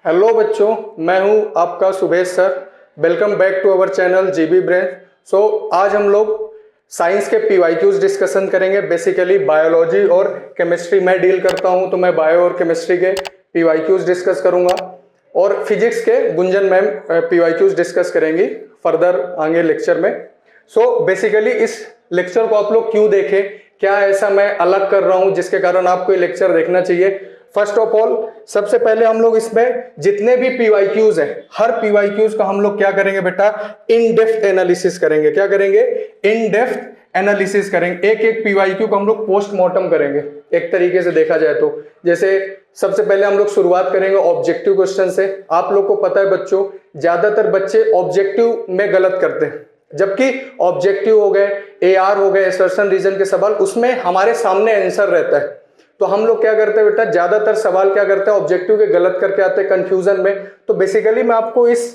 Hello बच्चों, मैं हूं आपका Subesh sir. Welcome back to our channel GB brain. आज हम लोग साइंस के पीवाईक्यूज डिस्कशन करेंगे। बेसिकली बायोलॉजी और केमिस्ट्री मैं डील करता हूं, तो मैं बायो और केमिस्ट्री के पीवाईक्यूज डिस्कस करूंगा और फिजिक्स के गुंजन मैम पीवाईक्यूज डिस्कस करेंगी फर्दर आगे लेक्चर में। बेसिकली इस लेक्चर को आप लोग क्यों देखें, क्या ऐसा मैं अलग कर रहा हूं जिसके कारण आपको ये लेक्चर देखना चाहिए। फर्स्ट ऑफ ऑल, सबसे पहले हम लोग इसमें जितने भी पीवाईक्यूज हैं, हर पीवाईक्यूज का हम लोग क्या करेंगे बेटा, इन डेप्थ एनालिसिस करेंगे। क्या करेंगे? इन डेप्थ एनालिसिस करेंगे। एक एक पीवाईक्यू को हम लोग पोस्टमार्टम करेंगे एक तरीके से देखा जाए तो। जैसे सबसे पहले हम लोग शुरुआत करेंगे ऑब्जेक्टिव क्वेश्चन से। आप लोग को पता है बच्चों, ज्यादातर बच्चे ऑब्जेक्टिव में गलत करते हैं, जबकि ऑब्जेक्टिव हो गए, एआर हो गए, असर्शन रीजन के सवाल, उसमें हमारे सामने आंसर रहता है। तो हम लोग क्या करते हैं बेटा, ज्यादातर सवाल क्या करते हैं, ऑब्जेक्टिव के गलत करके आते हैं कंफ्यूजन में। तो बेसिकली मैं आपको इस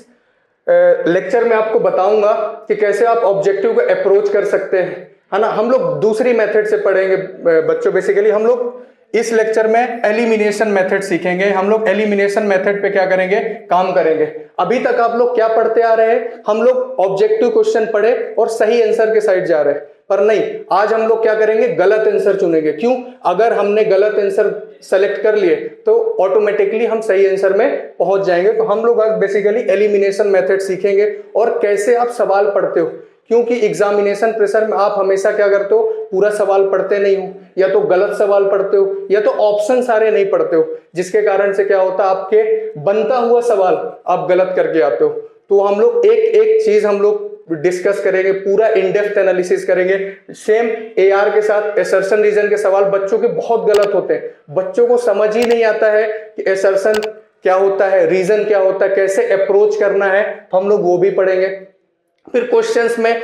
लेक्चर में आपको बताऊंगा कि कैसे आप ऑब्जेक्टिव को अप्रोच कर सकते हैं, है ना। हम लोग दूसरी मेथड से पढ़ेंगे बच्चों। बेसिकली हम लोग इस लेक्चर में एलिमिनेशन मेथड सीखेंगे। हम लोग एलिमिनेशन मेथड पे क्या करेंगे, काम करेंगे। अभी तक आप लोग क्या पढ़ते आ रहे हैं, हम लोग ऑब्जेक्टिव क्वेश्चन पढ़े और सही आंसर के साइड जा रहे हैं, पर नहीं, आज हम लोग क्या करेंगे, गलत आंसर चुनेंगे। क्यों? अगर हमने गलत आंसर सेलेक्ट कर लिए तो ऑटोमेटिकली हम सही आंसर में पहुंच जाएंगे। तो हम लोग आज बेसिकली एलिमिनेशन मेथड सीखेंगे और कैसे आप सवाल पढ़ते हो, क्योंकि एग्जामिनेशन प्रेशर में आप हमेशा क्या करते हो, पूरा सवाल पढ़ते नहीं हो, या तो गलत सवाल पढ़ते हो या तो ऑप्शन सारे नहीं पढ़ते हो, जिसके कारण से क्या होता है, आपके बनता हुआ सवाल आप गलत करके आते हो। तो हम लोग एक एक चीज हम लोग डिस्कस करेंगे, पूरा इन डेप्थ एनालिसिस करेंगे। सेम एआर के साथ असर्शन रीजन के सवाल बच्चों के बहुत गलत होते हैं। बच्चों को समझ ही नहीं आता है कि असर्शन क्या होता है, रीजन क्या होता है, कैसे अप्रोच करना है, तो हम लोग वो भी पढ़ेंगे। फिर क्वेश्चंस में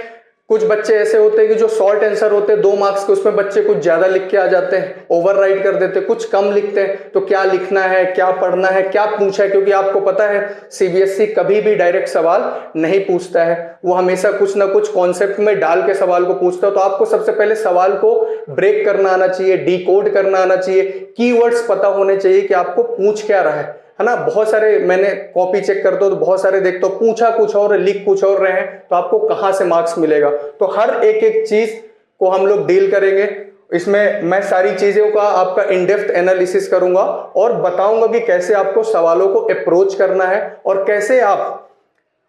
कुछ बच्चे ऐसे होते हैं कि जो शॉर्ट आंसर होते हैं 2 मार्क्स के, उसमें बच्चे कुछ ज्यादा लिख के आ जाते हैं, ओवरराइट कर देते हैं, कुछ कम लिखते हैं। तो क्या लिखना है, क्या पढ़ना है, क्या पूछा है, क्योंकि आपको पता है सीबीएसई कभी भी डायरेक्ट सवाल नहीं पूछता है, वो हमेशा कुछ ना कुछ कॉन्सेप्ट में डाल के सवाल को पूछता है। तो आपको सबसे पहले सवाल को ब्रेक करना आना चाहिए, डिकोड करना आना चाहिए, कीवर्ड्स पता होने चाहिए कि आपको पूछ क्या रहा है ना। बहुत सारे मैंने कॉपी चेक करता हूं तो बहुत सारे देखता हूं पूछा कुछ और, लिख कुछ और रहे हैं, तो आपको कहां से मार्क्स मिलेगा। तो हर एक एक चीज को हम लोग डील करेंगे। इसमें मैं सारी चीजों का आपका इन डेप्थ एनालिसिस करूंगा और बताऊंगा कि कैसे आपको सवालों को अप्रोच करना है और कैसे आप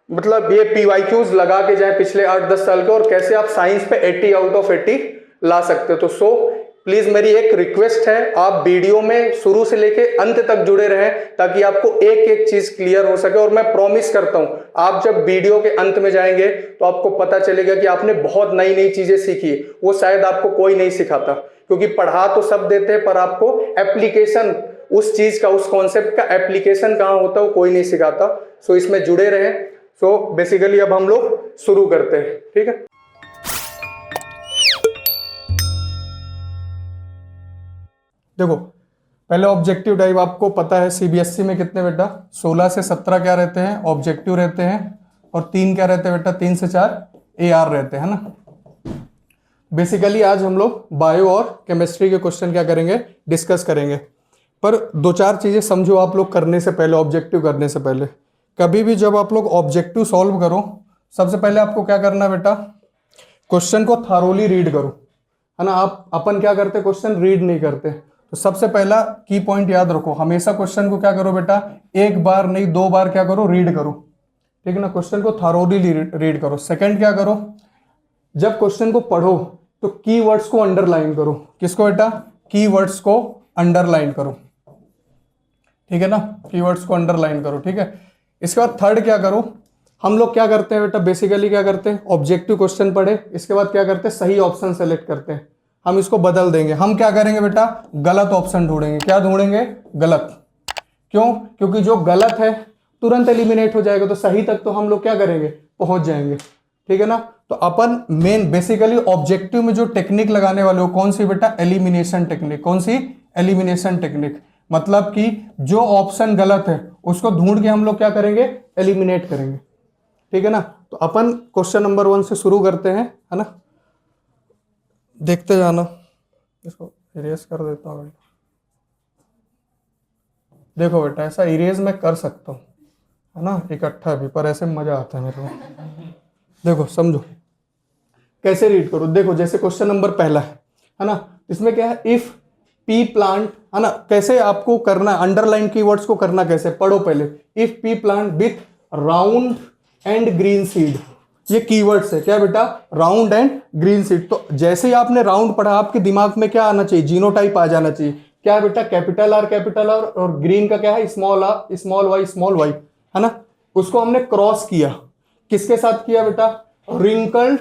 मतलब ये पीवाईक्यूज लगा के जाए पिछले 8-10 साल के, और कैसे आप साइंस पे 80 आउट ऑफ 80 ला सकते हो। तो प्लीज मेरी एक रिक्वेस्ट है, आप वीडियो में शुरू से लेके अंत तक जुड़े रहें ताकि आपको एक एक चीज क्लियर हो सके। और मैं प्रॉमिस करता हूं, आप जब वीडियो के अंत में जाएंगे तो आपको पता चलेगा कि आपने बहुत नई नई चीजें सीखी, वो शायद आपको कोई नहीं सिखाता, क्योंकि पढ़ा तो सब देते हैं पर आपको एप्लीकेशन उस चीज का, उस कॉन्सेप्ट का एप्लीकेशन कहां होता है वो कोई नहीं सिखाता। सो इसमें जुड़े रहें। बेसिकली अब हम लोग शुरू करते हैं, ठीक है। देखो, पहले ऑब्जेक्टिव टाइप आपको पता है सीबीएसई में कितने बेटा, 16 से 17 क्या रहते हैं, ऑब्जेक्टिव रहते हैं, और 3 क्या रहते हैं बेटा, 3 से 4 एआर रहते हैं ना। बेसिकली आज हम लोग बायो और केमिस्ट्री के क्वेश्चन क्या करेंगे, डिस्कस करेंगे। पर 2-4 चीजें समझो आप लोग करने से पहले, ऑब्जेक्टिव करने से पहले। कभी भी जब आप लोग ऑब्जेक्टिव सॉल्व करो, सबसे पहले आपको क्या करना बेटा, क्वेश्चन को थारोली रीड करो, है ना। आप अपन क्या करते, क्वेश्चन रीड नहीं करते। तो सबसे पहला की पॉइंट याद रखो, हमेशा क्वेश्चन को क्या करो बेटा, एक बार नहीं 2 बार क्या करो, रीड करो, ठीक है ना। क्वेश्चन को थारोली रीड करो। सेकंड क्या करो, जब क्वेश्चन को पढ़ो तो कीवर्ड्स को अंडरलाइन करो। किसको बेटा, कीवर्ड्स को अंडरलाइन करो, ठीक है ना, कीवर्ड्स को अंडरलाइन करो, ठीक है। इसके बाद थर्ड क्या करो, हम लोग क्या करते हैं बेटा, बेसिकली क्या करते हैं, ऑब्जेक्टिव क्वेश्चन पढ़े, इसके बाद क्या करते हैं, सही ऑप्शन सेलेक्ट करते हैं। हम इसको बदल देंगे, हम क्या करेंगे बेटा, गलत ऑप्शन ढूंढेंगे। क्या ढूंढेंगे, गलत। क्यों? क्योंकि जो गलत है तुरंत एलिमिनेट हो जाएगा, तो सही तक तो हम लोग क्या करेंगे, पहुंच जाएंगे, ठीक है ना। तो अपन मेन बेसिकली ऑब्जेक्टिव में जो टेक्निक लगाने वाले हो, कौन सी बेटा, एलिमिनेशन टेक्निक। कौन सी, एलिमिनेशन टेक्निक। मतलब कि जो ऑप्शन गलत है उसको ढूंढ के हम लोग क्या करेंगे, एलिमिनेट करेंगे, ठीक है ना। तो अपन क्वेश्चन नंबर 1 से शुरू करते हैं, है ना। देखते जाना, इसको इरेज कर देता हूं। देखो बेटा ऐसा इरेज मैं कर सकता हूँ, है ना, इकट्ठा भी, पर ऐसे मजा आता है मेरे को। देखो समझो कैसे रीड करो। देखो जैसे क्वेश्चन नंबर पहला है ना, इसमें क्या है, इफ पी प्लांट, है ना, कैसे आपको करना, अंडरलाइन कीवर्ड्स को करना कैसे, पढ़ो पहले। If P plant with round and green seed, ये कीवर्ड्स है क्या बेटा, राउंड एंड ग्रीन सीड। तो जैसे ही आपने राउंड पढ़ा, आपके दिमाग में क्या आना चाहिए, जीनोटाइप आ जाना चाहिए। क्या है बेटा, कैपिटल आर और ग्रीन का क्या है, स्मॉल आर स्मॉल वाई, है ना। उसको हमने क्रॉस किया, किसके साथ किया बेटा, रिंकल्ड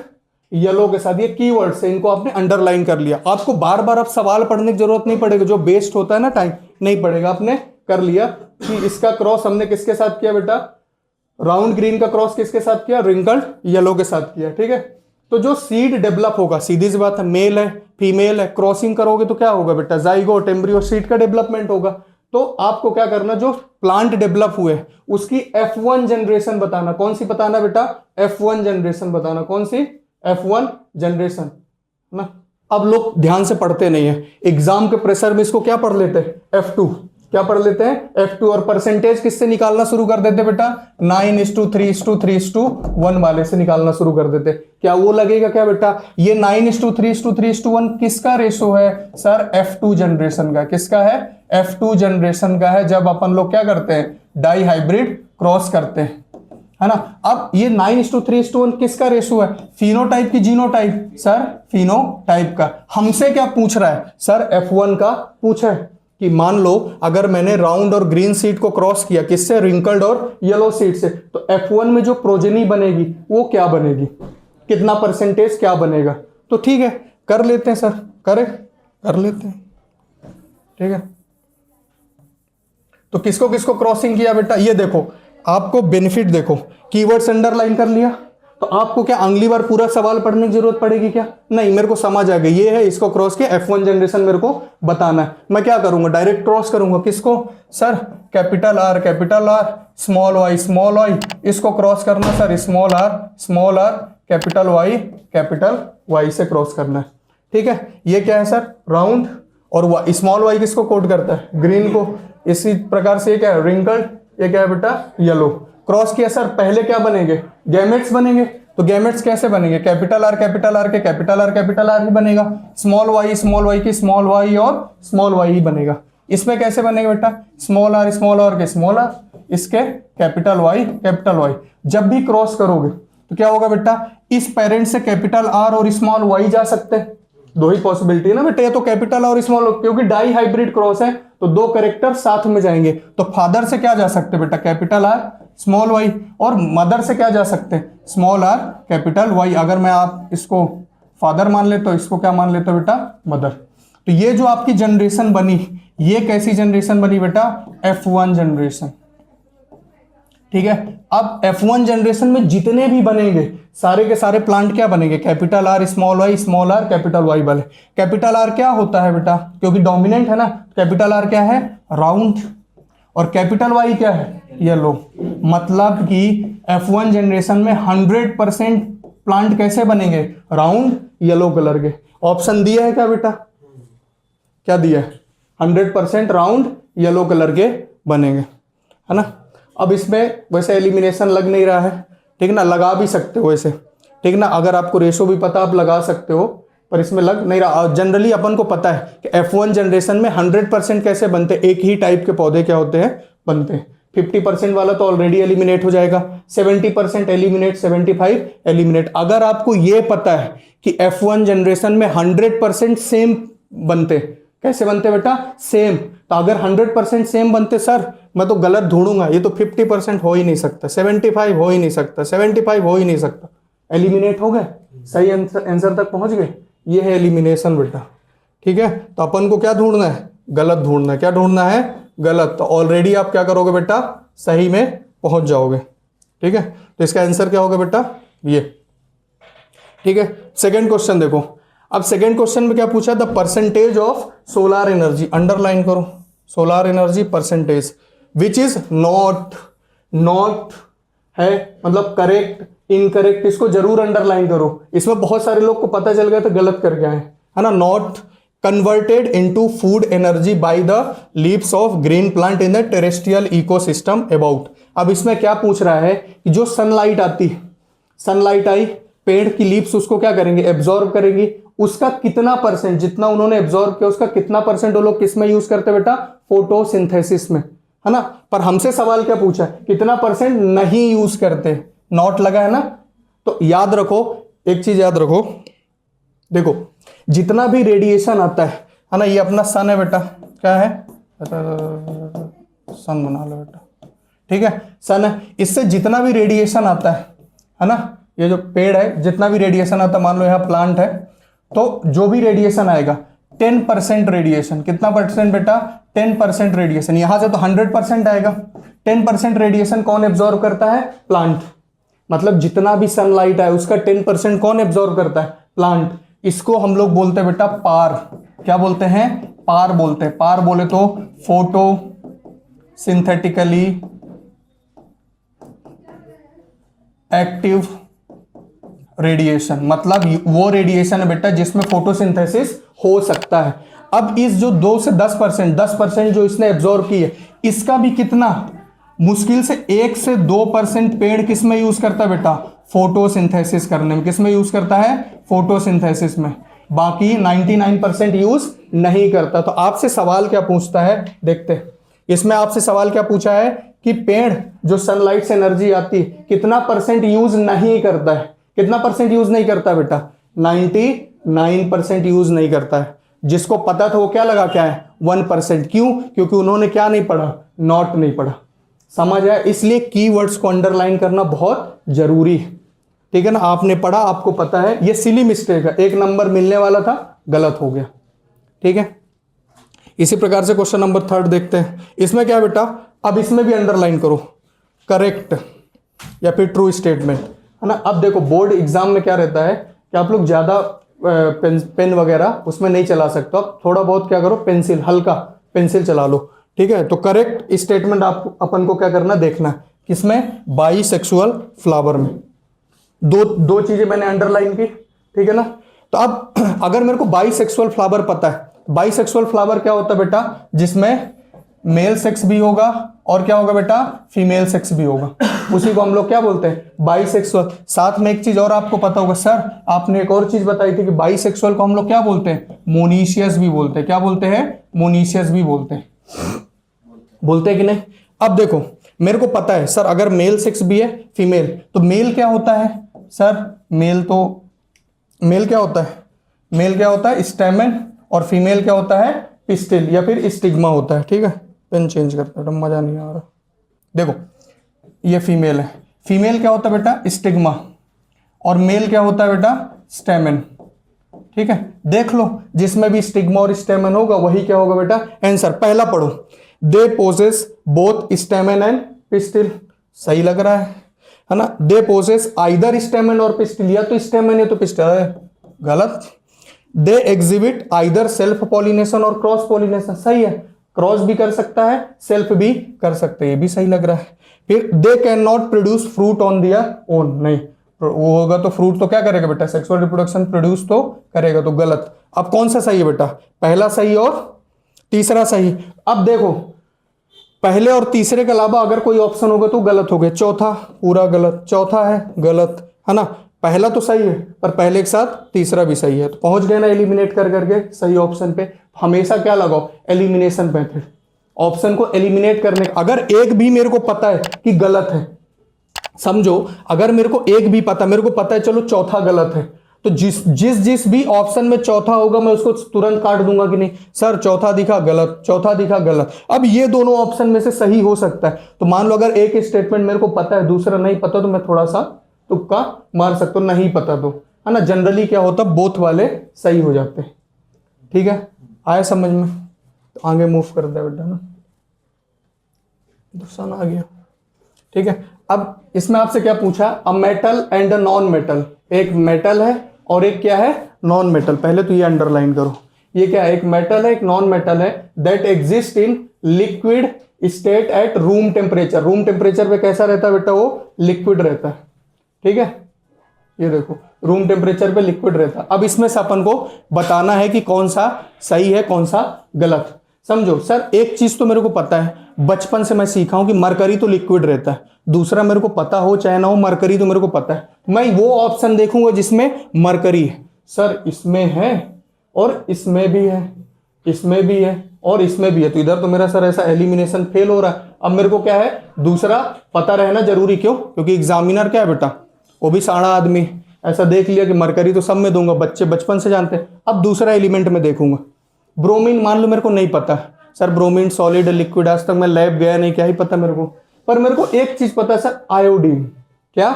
येलो के साथ। ये कीवर्ड्स है, इनको आपने अंडरलाइन कर लिया। आपको बार बार अब सवाल पढ़ने की जरूरत नहीं पड़ेगी, जो बेस्ट होता है ना टाइम, नहीं पड़ेगा, आपने कर लिया कि इसका क्रॉस हमने किसके साथ किया बेटा, राउंड ग्रीन का क्रॉस किसके साथ किया, रिंकल्ड येलो के साथ किया, ठीक है। तो जो सीड डेवलप होगा, सीधी सी बात है, मेल है फीमेल है, क्रॉसिंग करोगे तो क्या होगा बेटा, जाइगोट एम्ब्रियो सीड का डेवलपमेंट होगा। तो आपको क्या करना, जो प्लांट डेवलप हुए उसकी F1 जनरेशन बताना। कौन सी बताना बेटा, F1 जनरेशन बताना। कौन सी, F1 जनरेशन ना। अब लोग ध्यान से पढ़ते नहीं है, एग्जाम के प्रेशर में इसको क्या पढ़ लेते हैं, F2, क्या पढ़ लेते हैं, F2। और परसेंटेज किससे निकालना शुरू कर देते बेटा, 9:3:3:1 वाले से निकालना शुरू कर देते। क्या वो लगेगा क्या बेटा, ये 9:3:3:1 किसका रेशो है सर, F2 जनरेशन का। किसका है, F2 जनरेशन का है, जब अपन लोग क्या करते हैं, डाई हाइब्रिड क्रॉस करते हैं, है ना। अब ये 9:3:1 किसका रेशो है, फिनोटाइप की जीनोटाइप, सर फिनोटाइप का। हमसे क्या पूछ रहा है सर, F1 का पूछा है कि मान लो अगर मैंने राउंड और ग्रीन सीड को क्रॉस किया, किससे, रिंकल्ड और येलो सीड से, तो F1 में जो प्रोजेनी बनेगी वो क्या बनेगी, कितना परसेंटेज क्या बनेगा। तो ठीक है, कर लेते हैं सर, कर लेते हैं, ठीक है। तो किसको किसको क्रॉसिंग किया बेटा, ये देखो आपको बेनिफिट देखो, कीवर्ड्स अंडरलाइन कर लिया, तो आपको क्या अगली बार पूरा सवाल पढ़ने की जरूरत पड़ेगी क्या, नहीं, मेरे को समझ आ गई, ये है, इसको क्रॉस किया, F1 जनरेशन मेरे को बताना है। मैं क्या करूंगा, डायरेक्ट क्रॉस करूंगा, किसको sir, capital R small Y, इसको क्रॉस करना sir, small R capital Y से क्रॉस करना है, ठीक है। ये क्या है सर, राउंड, और स्मॉल वाई किसको कोड करता है, ग्रीन को। इसी प्रकार से ये क्या है, रिंकल्ड, ये क्या है बेटा, येलो। क्रॉस किया सर, पहले क्या बनेंगे, गैमेट्स बनेंगे। तो गैमेट्स कैसे बनेंगे, कैपिटल आर के कैपिटल आर ही बनेगा, स्मॉल वाई की स्मॉल वाई और स्मॉल वाई ही बनेगा। इसमें कैसे बनेगा बेटा, स्मॉल आर के स्मॉल आर, इसके कैपिटल वाई। जब भी क्रॉस करोगे तो क्या होगा बेटा, इस पेरेंट से कैपिटल आर और स्मॉल वाई जा सकते हैं, दो ही पॉसिबिलिटी है ना बेटा, या तो कैपिटल और स्मॉल, क्योंकि डाई हाइब्रिड क्रॉस है तो दो कैरेक्टर साथ में जाएंगे। तो फादर से क्या जा सकते बेटा, कैपिटल आर स्मॉल वाई, और मदर से क्या जा सकते हैं, स्मॉल आर कैपिटल वाई। अगर मैं आप इसको फादर मान लेता हूं, इसको क्या मान लेता हूं बेटा, मदर। तो ये जो आपकी जनरेशन बनी, ये कैसी जनरेशन बनी बेटा, F1 जनरेशन, ठीक है। अब F1 जनरेशन में जितने भी बनेंगे सारे के सारे प्लांट क्या बनेंगे, capital R small R capital Y वाले। कैपिटल आर क्या होता है बेटा, क्योंकि डोमिनेंट है ना, कैपिटल आर क्या है, राउंड, और कैपिटल वाई क्या है, येलो। मतलब कि F1 जनरेशन में 100% प्लांट कैसे बनेंगे, राउंड येलो कलर के। ऑप्शन दिया है क्या बेटा, क्या दिया है, 100% राउंड येलो कलर के बनेंगे, है ना। अब इसमें वैसे एलिमिनेशन लग नहीं रहा है, ठीक ना, लगा भी सकते हो वैसे, ठीक ना, अगर आपको रेशो भी पता आप लगा सकते हो, पर इसमें लग नहीं रहा। जनरली अपन को पता है कि F1 जनरेशन में 100% कैसे बनते, एक ही टाइप के पौधे क्या होते हैं, बनते हैं। 50% वाला तो ऑलरेडी एलिमिनेट हो जाएगा, 70% एलिमिनेट, 75 एलिमिनेट। अगर आपको ये पता है कि F1 जनरेशन में 100% सेम बनते, कैसे बनते बेटा, सेम, तो अगर 100% सेम बनते सर, मैं तो गलत ढूंढूंगा, ये तो 50% हो ही नहीं सकता, 75 हो ही नहीं सकता, 75 हो ही नहीं सकता, एलिमिनेट हो गए, सही आंसर तक पहुंच गए। ये है एलिमिनेशन बेटा, ठीक है। तो अपन को क्या ढूंढना है, गलत ढूंढना है, क्या ढूंढना है, गलत। तो ऑलरेडी आप क्या करोगे बेटा, सही में पहुंच जाओगे, ठीक है। तो इसका आंसर क्या होगा बेटा, ये, ठीक है। सेकेंड क्वेश्चन देखो, अब सेकेंड क्वेश्चन में क्या पूछा, the percentage of solar energy, underline करो, solar energy percentage which is not है, मतलब करेक्ट, इनकरेक्ट, इसको जरूर अंडरलाइन करो। इसमें बहुत सारे लोग को पता चल गया तो गलत करके आए, है ना। Not converted into food energy by the leaves of green plant in the terrestrial ecosystem about. अब इसमें क्या पूछ रहा है कि जो सनलाइट आती है, सनलाइट आई, पेड़ की लीव्स उसको क्या करेंगे, एब्जॉर्ब करेंगी, उसका कितना परसेंट, जितना उन्होंने एब्जॉर्ब किया उसका कितना परसेंट वो लोग किस में यूज करते बेटा, फोटोसिंथेसिस में, है ना। पर हमसे सवाल क्या पूछा, कितना परसेंट नहीं यूज करते, नॉट लगा है ना। तो याद रखो, एक चीज याद रखो, देखो जितना भी रेडिएशन आता है ना, ये अपना सन है बेटा, क्या है, सन बना लो बेटा, ठीक है, सन है। इससे जितना भी रेडिएशन आता है ना, ये जो पेड़ है जितना भी रेडिएशन आता है, मान लो यहां प्लांट है, तो जो भी रेडिएशन आएगा 10% रेडिएशन, कितना परसेंट बेटा, 10% रेडिएशन, यहां से तो 100% आएगा, 10% रेडिएशन कौन एब्जॉर्व करता है, प्लांट। मतलब जितना भी सनलाइट है उसका 10% कौन एब्जॉर्व करता है, प्लांट। इसको हम लोग बोलते हैं बेटा पार, क्या बोलते हैं, पार बोलते हैं। पार बोले तो फोटो सिंथेटिकली एक्टिव रेडिएशन, मतलब वो रेडिएशन है बेटा जिसमें फोटोसिंथेसिस हो सकता है। अब इस जो 2 से 10% जो इसने एब्जॉर्ब की है, इसका भी कितना, मुश्किल से 1 से 2% पेड़ किस में यूज करता है बेटा, फोटोसिंथेसिस करने में। किस में यूज करता है, फोटोसिंथेसिस में। बाकी 99% यूज नहीं करता। तो आपसे सवाल क्या पूछता है, देखते हैं इसमें आपसे सवाल क्या पूछा है कि पेड़ जो सनलाइट से एनर्जी आती है कितना परसेंट यूज नहीं करता है, कितना परसेंट यूज नहीं करता बेटा, 99% यूज नहीं करता है। जिसको पता था वो क्या लगा, क्या है, 1%। क्यों, क्योंकि उन्होंने क्या नहीं पढ़ा, नॉट नहीं पढ़ा। समझ आया, इसलिए कीवर्ड्स को अंडरलाइन करना बहुत जरूरी है, ठीक है ना। आपने पढ़ा, आपको पता है, ये सिली मिस्टेक है, 1 नंबर मिलने वाला था, गलत हो गया, ठीक है। इसी प्रकार से क्वेश्चन नंबर 3 देखते हैं। इसमें क्या बेटा, अब इसमें भी अंडरलाइन करो, करेक्ट या फिर ट्रू स्टेटमेंट, है ना। अब देखो बोर्ड एग्जाम में क्या रहता है कि आप लोग ज्यादा पेन वगैरह उसमें नहीं चला सकते, आप थोड़ा बहुत क्या करो, पेंसिल, हल्का पेंसिल चला लो, ठीक है। तो करेक्ट स्टेटमेंट आप अपन को क्या करना, देखना है किसमें, बाइसेक्सुअल फ्लावर में। दो चीजें मैंने अंडरलाइन की, ठीक है ना। तो अब अगर मेरे को बाइसेक्सुअल फ्लावर पता है, बाइसेक्सुअल फ्लावर क्या होता है बेटा, जिसमें मेल सेक्स भी होगा और क्या होगा बेटा, फीमेल सेक्स भी होगा, उसी को हम लोग क्या बोलते हैं, बाइसेक्सुअल। साथ में एक चीज और आपको पता होगा, सर आपने एक और चीज बताई थी कि बाइसेक्सुअल को हम लोग क्या बोलते हैं, मोनीशियस भी बोलते हैं। क्या बोलते हैं, मोनीशियस भी बोलते हैं, बोलते हैं कि नहीं। अब देखो मेरे को पता है सर, अगर मेल सेक्स भी है, फीमेल, तो मेल क्या होता है सर, मेल क्या होता है, मेल क्या होता है, स्टेमन, और फीमेल क्या होता है, पिस्टिल या फिर स्टिग्मा होता है, ठीक है। पेन चेंज करता है, मजा नहीं आ रहा। देखो ये फीमेल है, फीमेल क्या होता है बेटा, स्टिग्मा, और मेल क्या होता है बेटा, स्टेमन, ठीक है। देख लो जिसमें भी स्टिग्मा और स्टेमन होगा वही क्या होगा बेटा, आंसर। पहला पढ़ो, they possess both स्टेमन and pistil, सही लग रहा है ना। दे पोजेस आइदर स्टेमन और पिस्टिल, या तो स्टेमन या तो पिस्टिल, गलत। They exhibit either self pollination और क्रॉस पॉलिनेशन, सही है, क्रॉस भी कर सकता है, सेल्फ भी कर सकते हैं, ये भी सही लग रहा है। फिर they can not produce fruit on their own, नहीं, वो होगा तो फ्रूट तो क्या करेगा बेटा, सेक्सुअल रिप्रोडक्शन प्रोड्यूस तो करेगा, तो गलत। अब कौन सा सही है बेटा, पहला सही और तीसरा सही। अब देखो पहले और तीसरे के अलावा अगर कोई ऑप्शन होगा तो गलत हो गया, चौथा पूरा गलत, चौथा है गलत, है ना। पहला तो सही है पर पहले के साथ तीसरा भी सही है, तो पहुंच गए ना एलिमिनेट कर करके सही ऑप्शन पे। हमेशा क्या लगाओ, एलिमिनेशन मेथड, ऑप्शन को एलिमिनेट करने। अगर एक भी मेरे को पता है कि गलत है, समझो अगर मेरे को एक भी पता, मेरे को पता है चलो चौथा गलत है, तो जिस भी ऑप्शन में चौथा होगा मैं उसको तुरंत काट दूंगा कि नहीं सर चौथा दिखा गलत, चौथा दिखा गलत। अब ये दोनों ऑप्शन में से सही हो सकता है, तो मान लो अगर एक स्टेटमेंट मेरे को पता है दूसरा नहीं पता, तो मैं थोड़ा सा तुक्का मार सकता हूं, नहीं पता तो, है ना। जनरली क्या होता, बोथ वाले सही हो जाते हैं, ठीक है। आया समझ में, तो आगे मूव कर दे बेटा ना, दूसरा आ गया, ठीक है। अब इसमें आपसे क्या पूछा, a metal and a non metal, एक मेटल है और एक क्या है, नॉन मेटल। पहले तो ये अंडरलाइन करो, ये क्या है, एक मेटल है एक नॉन मेटल है, that exist in liquid state at room temperature. Room temperature पे कैसा रहता है बेटा, वो लिक्विड रहता है, ठीक है। ये देखो रूम टेम्परेचर पे लिक्विड रहता है। अब इसमें से अपन को बताना है कि कौन सा सही है कौन सा गलत। समझो सर, एक चीज तो मेरे को पता है, बचपन से मैं सीखा हूं कि मरकरी तो लिक्विड रहता है। दूसरा मेरे को पता हो चाहे ना हो, मरकरी तो मेरे को पता है। मैं वो ऑप्शन देखूंगा जिसमें मरकरी है। सर इसमें है और इसमें भी है, इसमें भी है और इसमें भी है, तो इधर तो मेरा सर ऐसा एलिमिनेशन फेल हो रहा है। अब मेरे को क्या है, दूसरा पता रहना जरूरी। क्यों? क्योंकि एग्जामिनर क्या है बेटा, वो भी साड़ा आदमी। ऐसा देख लिया कि मरकरी तो सब में दूंगा, बच्चे बचपन से जानते हैं। अब दूसरा एलिमेंट में देखूंगा। ब्रोमीन मान लो मेरे को नहीं पता सर, ब्रोमीन सॉलिड लिक्विड, आज तक मैं लैब गया नहीं, क्या ही पता मेरे को। पर मेरे को एक चीज पता है सर, आयोडीन। क्या?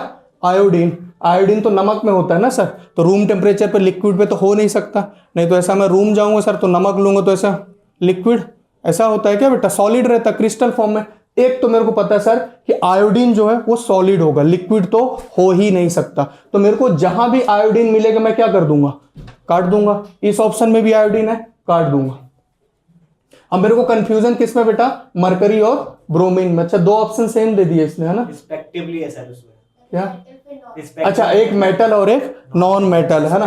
आयोडीन। आयोडीन तो नमक में होता है ना सर, तो रूम टेम्परेचर पे लिक्विड पे तो हो नहीं सकता। नहीं तो ऐसा मैं रूम जाऊंगा सर तो नमक लूंगा तो ऐसा लिक्विड ऐसा होता है क्या बेटा? सॉलिड रहता है क्रिस्टल फॉर्म में। एक तो मेरे को पता है सर कि आयोडीन जो है वो सॉलिड होगा, लिक्विड तो हो ही नहीं सकता। तो मेरे को जहां भी आयोडीन मिलेगा मैं क्या कर दूंगा, काट दूंगा। इस ऑप्शन में भी आयोडीन है, काट दूंगा। अब मेरे को कंफ्यूजन किस में बेटा, मरकरी और ब्रोमीन में। अच्छा दो ऑप्शन सेम दे दिए इसने, है ना? रिस्पेक्टिवली है सर उसमें। क्या? अच्छा एक मेटल और एक नॉन मेटल, है ना?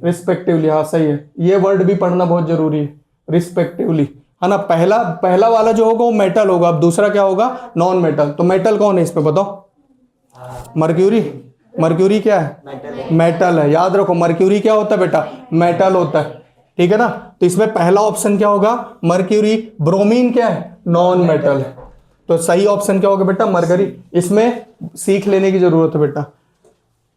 रिस्पेक्टिवली, हाँ सही है। ये वर्ड भी पढ़ना बहुत जरूरी है, रिस्पेक्टिवली, है ना? पहला वाला जो होगा वो मेटल होगा, अब दूसरा क्या होगा, नॉन मेटल। तो मेटल कौन है इसमें बताओ? मर्क्यूरी। मर्क्यूरी क्या है? मेटल है। याद रखो मर्क्यूरी क्या होता है बेटा, मेटल होता है, ठीक है ना? तो इसमें पहला ऑप्शन क्या होगा, मर्क्यूरी। ब्रोमीन क्या है, नॉन मेटल है। तो सही ऑप्शन क्या होगा बेटा, मरकरी। इसमें सीख लेने की जरूरत है बेटा,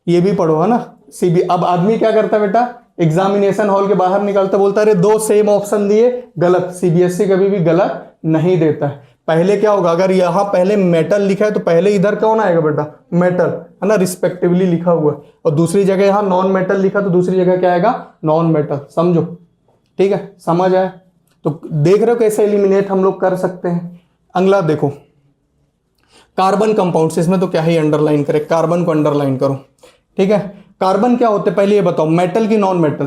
ये भी पढ़ो, है ना? सीबी। अब आदमी क्या करता है बेटा, एग्जामिनेशन हॉल के बाहर निकलता, बोलता है अरे दो सेम ऑप्शन दिए, गलत। सीबीएसई कभी भी गलत नहीं देता है। पहले क्या होगा, अगर यहां पहले मेटल लिखा है तो पहले इधर कौन आएगा बेटा, मेटल, है ना? रिस्पेक्टिवली लिखा हुआ है। और दूसरी जगह यहां नॉन मेटल लिखा तो दूसरी जगह क्या आएगा, नॉन मेटल। समझो, ठीक है? समझ आए? तो देख रहे हो कैसे एलिमिनेट हम लोग कर सकते हैं। अगला देखो, कार्बन कंपाउंड्स। इसमें तो क्या ही अंडरलाइन करे, कार्बन को अंडरलाइन करो, ठीक है? कार्बन क्या होते हैं पहले ये बताओ, मेटल की नॉन मेटल?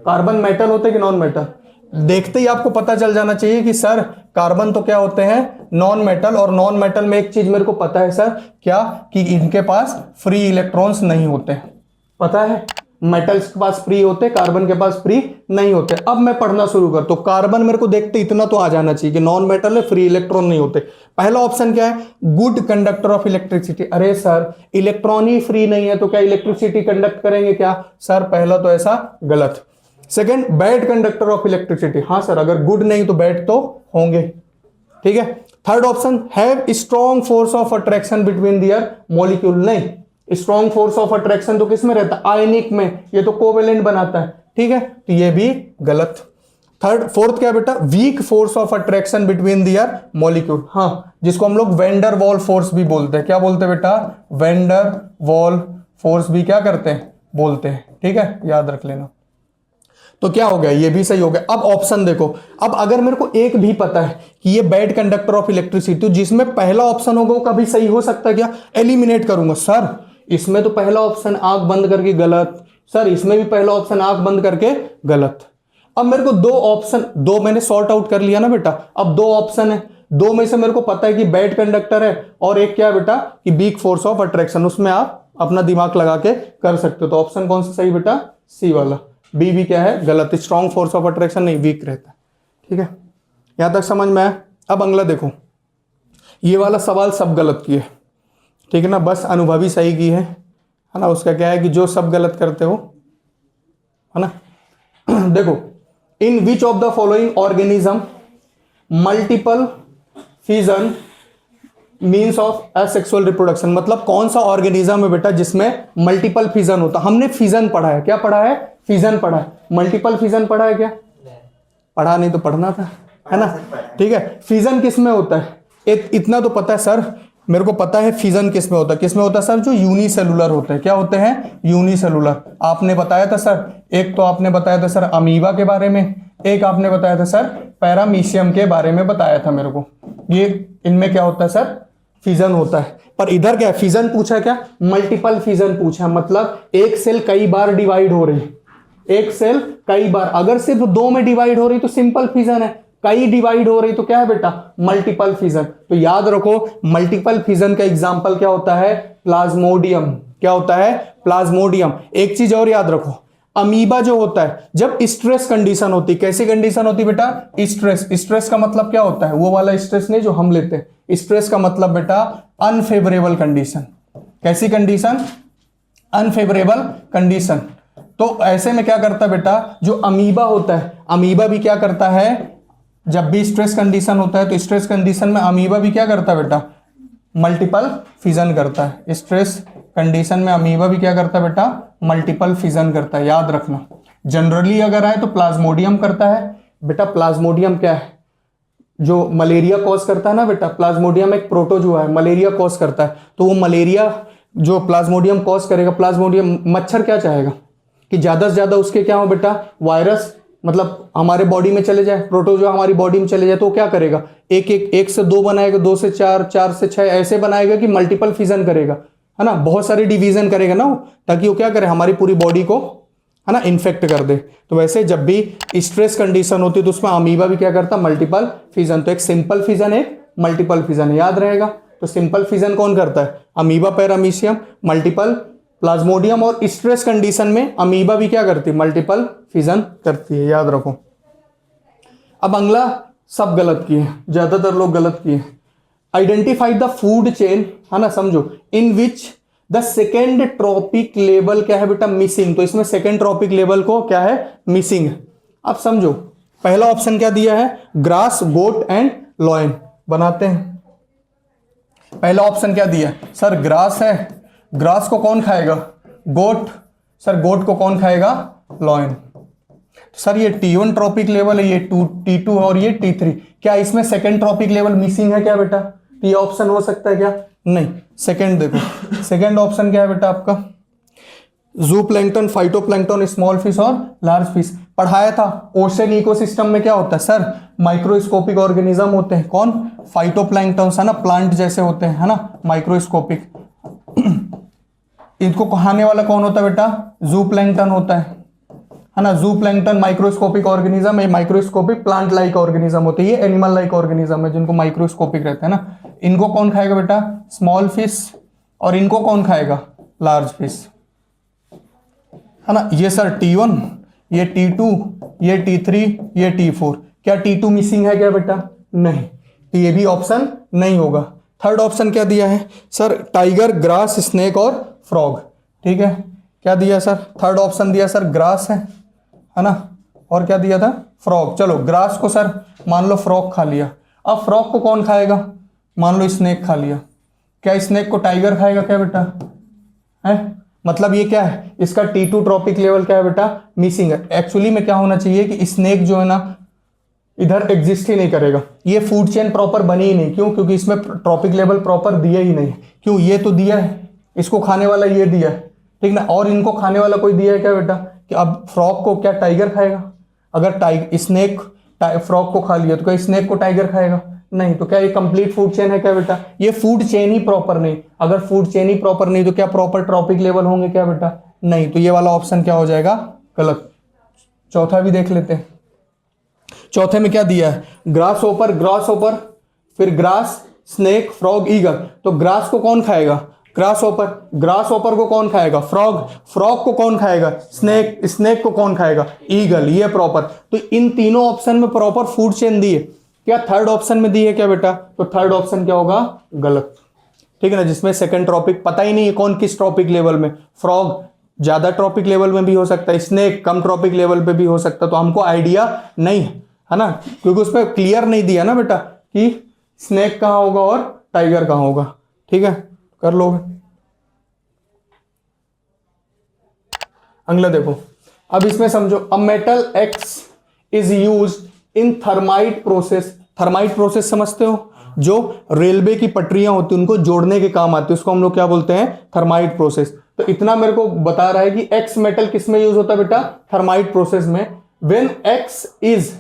कार्बन मेटल होते हैं कि नॉन मेटल? देखते ही आपको पता चल जाना चाहिए कि सर कार्बन तो क्या होते हैं, नॉन मेटल। और नॉन मेटल में एक चीज मेरे को पता है सर, क्या? कि इनके पास फ्री इलेक्ट्रॉन्स नहीं होते। पता है? मेटल्स के पास फ्री होते, कार्बन के पास फ्री नहीं होते। अब मैं पढ़ना शुरू कर, तो कार्बन मेरे को देखते इतना तो आ जाना चाहिए कि नॉन मेटल है, फ्री इलेक्ट्रॉन नहीं होते। पहला ऑप्शन क्या है, गुड कंडक्टर ऑफ इलेक्ट्रिसिटी। अरे सर इलेक्ट्रॉन ही फ्री नहीं है तो क्या इलेक्ट्रिसिटी कंडक्ट करेंगे क्या? सर पहला तो ऐसा गलत। Second, bad conductor of electricity. हाँ सर, अगर गुड नहीं तो बैड तो होंगे, ठीक है? Third option, have strong force of attraction between their molecule. नहीं, स्ट्रॉन्ग फोर्स ऑफ अट्रैक्शन तो किस में रहता है, आयनिक में। ये तो कोवेलेंट बनाता है, ठीक है? तो ये भी गलत। फोर्थ क्या बेटा, weak force of attraction between their molecule. हाँ, जिसको हम लोग वेंडर वॉल फोर्स भी बोलते हैं। क्या बोलते हैं बेटा, वेंडर वॉल फोर्स भी क्या करते हैं, बोलते हैं, ठीक है? याद रख लेना। तो क्या हो गया, ये भी सही हो गया। अब ऑप्शन देखो, अब अगर मेरे को एक भी पता है कि ये बैड कंडक्टर ऑफ इलेक्ट्रिसिटी, तो जिसमें पहला ऑप्शन होगा वो कभी सही हो सकता है क्या? एलिमिनेट करूंगा। सर इसमें तो पहला ऑप्शन आंख बंद करके गलत, सर इसमें भी पहला ऑप्शन आंख बंद करके गलत। अब मेरे को दो ऑप्शन, दो मैंने सॉर्ट आउट कर लिया ना बेटा। अब दो ऑप्शन है, दो में से मेरे को पता है कि बैड कंडक्टर है और एक क्या है बेटा, कि वीक फोर्स ऑफ अट्रैक्शन। उसमें आप अपना दिमाग लगा के कर सकते हो। तो ऑप्शन कौन सा सही बेटा, सी वाला। बी भी क्या है, गलत। स्ट्रॉन्ग फोर्स ऑफ अट्रैक्शन नहीं, वीक रहता है, ठीक है? यहां तक समझ में आया? अब अगला देखो, ये वाला सवाल सब गलत किए, ठीक है ना? बस अनुभवी सही की है ना? उसका क्या है कि जो सब गलत करते हो, है ना? देखो, in which of the following organism multiple fission means of asexual reproduction. मतलब कौन सा ऑर्गेनिज्म है बेटा जिसमें मल्टीपल फिजन होता? हमने फिजन पढ़ा है, क्या पढ़ा है, फिजन पढ़ा है। मल्टीपल फिजन पढ़ा है क्या? पढ़ा नहीं तो पढ़ना था, है ना? ठीक है, फिजन किस में होता है, इतना तो पता है सर, मेरे को पता है फिजन किस में होता है। किस में होता है सर, जो यूनिसेलुलर होते हैं। क्या होते हैं, यूनिसेलुलर। आपने बताया था सर, एक तो आपने बताया था सर अमीबा के बारे में, एक आपने बताया था सर पैरामीशियम के बारे में बताया था मेरे को। ये इनमें क्या होता है सर, फिजन होता है। पर इधर क्या फिजन पूछा, क्या मल्टीपल फिजन पूछा, मतलब एक सेल कई बार डिवाइड हो रही, एक सेल कई बार। अगर सिर्फ दो में डिवाइड हो रही तो सिंपल फिजन है, कई डिवाइड हो रही तो क्या है बेटा, मल्टीपल फिजन। तो याद रखो मल्टीपल फिजन का एग्जांपल क्या होता है, प्लाज्मोडियम। क्या होता है? प्लाज्मोडियम। एक चीज और याद रखो, अमीबा जो होता है जब स्ट्रेस कंडीशन होती, कैसी कंडीशन होती बेटा? स्ट्रेस। स्ट्रेस का मतलब क्या होता है? वो वाला स्ट्रेस नहीं जो हम लेते हैं। स्ट्रेस का मतलब बेटा अनफेवरेबल कंडीशन। कैसी कंडीशन? Unfavourable condition. तो ऐसे में क्या करता है बेटा, जो अमीबा होता है, अमीबा भी क्या करता है, जब भी स्ट्रेस कंडीशन होता है तो स्ट्रेस कंडीशन में अमीबा भी क्या करता है बेटा? मल्टीपल फिजन करता है। स्ट्रेस कंडीशन में अमीबा भी क्या करता है बेटा? मल्टीपल फिजन करता है। याद रखना, जनरली अगर आए तो प्लाज्मोडियम करता है बेटा। प्लाज्मोडियम क्या है? जो मलेरिया कॉज करता है ना बेटा, प्लाज्मोडियम एक प्रोटोजोआ है, मलेरिया कॉज करता है। तो वो मलेरिया जो प्लाज्मोडियम कॉज करेगा, प्लाज्मोडियम मच्छर क्या चाहेगा कि ज्यादा से ज्यादा उसके क्या हो बेटा? वायरस मतलब हमारे बॉडी में चले जाए, प्रोटोजोआ हमारी बॉडी में चले जाए, तो क्या करेगा? एक से दो बनाएगा, दो से चार, चार से छह, ऐसे बनाएगा कि मल्टीपल फिजन करेगा, है ना, बहुत सारी डिवीजन करेगा ना, ताकि वो क्या करे? हमारी पूरी बॉडी को, है ना, इन्फेक्ट कर दे। तो वैसे जब भी स्ट्रेस कंडीशन होती है तो उसमें अमीबा भी क्या करता? Multiple fission. तो एक सिंपल फिजन, एक मल्टीपल फिजन, याद रहेगा। तो सिंपल फिजन कौन करता है? Amoeba paramecium. Multiple Plasmodium. और स्ट्रेस कंडीशन में अमीबा भी क्या करती है? मल्टीपल फिजन करती है, याद रखो। अब अगला सब गलत किए, ज्यादातर लोग गलत किए। आइडेंटिफाई द फूड चेन, है ना, समझो, in which the second trophic level क्या है बेटा? मिसिंग। तो इसमें सेकेंड ट्रॉपिक लेवल को क्या है? मिसिंग है। अब समझो, पहला ऑप्शन क्या दिया है? Grass, goat and lion. बनाते हैं। पहला ऑप्शन क्या दिया है सर? ग्रास है। ग्रास को कौन खाएगा? गोट। सर गोट को कौन खाएगा? लॉयन। सर ये T1 ट्रॉपिक लेवल है, ये T2 और ये T3। क्या इसमें सेकेंड ट्रॉपिक लेवल मिसिंग है क्या बेटा? तो ये ऑप्शन हो सकता है क्या? नहीं। सेकेंड देखो, सेकेंड ऑप्शन क्या है बेटा आपका? जू प्लैंक्टन, फाइटोप्लैंक्टन, स्मॉल फिश और लार्ज फिश। पढ़ाया था ओशन इकोसिस्टम में क्या होता है सर? माइक्रोस्कोपिक ऑर्गेनिज्म होते हैं। कौन? फाइटोप्लैंक्टन, है ना, प्लांट जैसे होते हैं, है ना, माइक्रोस्कोपिक। इनको खाने वाला कौन होता है बेटा? जू प्लैंक्टन होता है ना। जू प्लैंक्टन माइक्रोस्कोपिक ऑर्गेनिज्म है, माइक्रोस्कोपिक प्लांट लाइक ऑर्गेनिज्म होते हैं। ये एनिमल लाइक ऑर्गेनिज्म है जिनको माइक्रोस्कोपिक रहते हैं ना। इनको कौन खाएगा बेटा? Small fish. और इनको कौन खाएगा? लार्ज फिश, है ना। ये सर T1, ये T2, ये T3, ये T4। क्या T2 मिसिंग है क्या बेटा? नहीं। तो ये भी ऑप्शन नहीं होगा। थर्ड ऑप्शन क्या दिया है सर? टाइगर, ग्रास, स्नेक और फ्रॉग। ठीक है, क्या दिया सर? थर्ड ऑप्शन दिया सर ग्रास है ना, और क्या दिया था? फ्रॉग। चलो ग्रास को सर मान लो फ्रॉग खा लिया। अब फ्रॉग को कौन खाएगा? मान लो स्नेक खा लिया। क्या स्नेक को टाइगर खाएगा क्या बेटा? है, मतलब ये क्या है? इसका T2 ट्रॉपिक लेवल क्या है बेटा? मिसिंग है। एक्चुअली में क्या होना चाहिए कि स्नेक जो है ना इधर एग्जिस्ट ही नहीं करेगा। ये फूड चेन प्रॉपर बनी ही नहीं। क्यों? क्योंकि इसमें ट्रॉपिक लेवल प्रॉपर दिया ही नहीं। क्यों? ये तो दिया है, इसको खाने वाला ये दिया है, ठीक ना, और इनको खाने वाला कोई दिया है क्या बेटा? कि अब फ्रॉग को क्या टाइगर खाएगा? अगर स्नेक फ्रॉग को खा लिया तो क्या स्नेक को टाइगर खाएगा? नहीं। तो क्या ये कंप्लीट फूड चेन है क्या बेटा? ये फूड चेन ही प्रॉपर नहीं। अगर फूड चेन ही प्रॉपर नहीं तो क्या प्रॉपर ट्रॉपिक लेवल होंगे क्या बेटा? नहीं। तो ये वाला ऑप्शन क्या हो जाएगा? गलत। चौथा भी देख लेते हैं। चौथे में क्या दिया है? ग्रास ओपर, ग्रास ओपर, फिर ग्रास, स्नेक, फ्रॉग, ईगल। तो ग्रास को कौन खाएगा? ग्रास ओपर। ग्रास ओपर को कौन खाएगा? फ्रॉग। फ्रॉग को कौन खाएगा? स्नेक। स्नेक को कौन खाएगा? ईगल। ये प्रॉपर। तो इन तीनों ऑप्शन में प्रॉपर फूड चेन दी है। क्या थर्ड ऑप्शन में दी है क्या बेटा? तो थर्ड ऑप्शन क्या होगा? गलत। ठीक है ना, जिसमें सेकंड ट्रॉपिक पता ही नहीं है कौन किस ट्रॉपिक लेवल में। फ्रॉग ज्यादा ट्रॉपिक लेवल में भी हो सकता है, स्नेक कम ट्रॉपिक लेवल पे भी हो सकता है। तो हमको आइडिया नहीं है ना, क्योंकि उस पर क्लियर नहीं दिया ना बेटा कि स्नेक कहां होगा और टाइगर कहां होगा। ठीक है, कर लोगे। अगला देखो, अब इसमें समझो, a metal x is used in thermite process. Thermite process समझते हो? जो रेलवे की पटरियां होती है उनको जोड़ने के काम आती है, उसको हम लोग क्या बोलते हैं? Thermite process. तो इतना मेरे को बता रहा है कि एक्स मेटल किस में यूज होता है बेटा? थर्माइट प्रोसेस में। When x is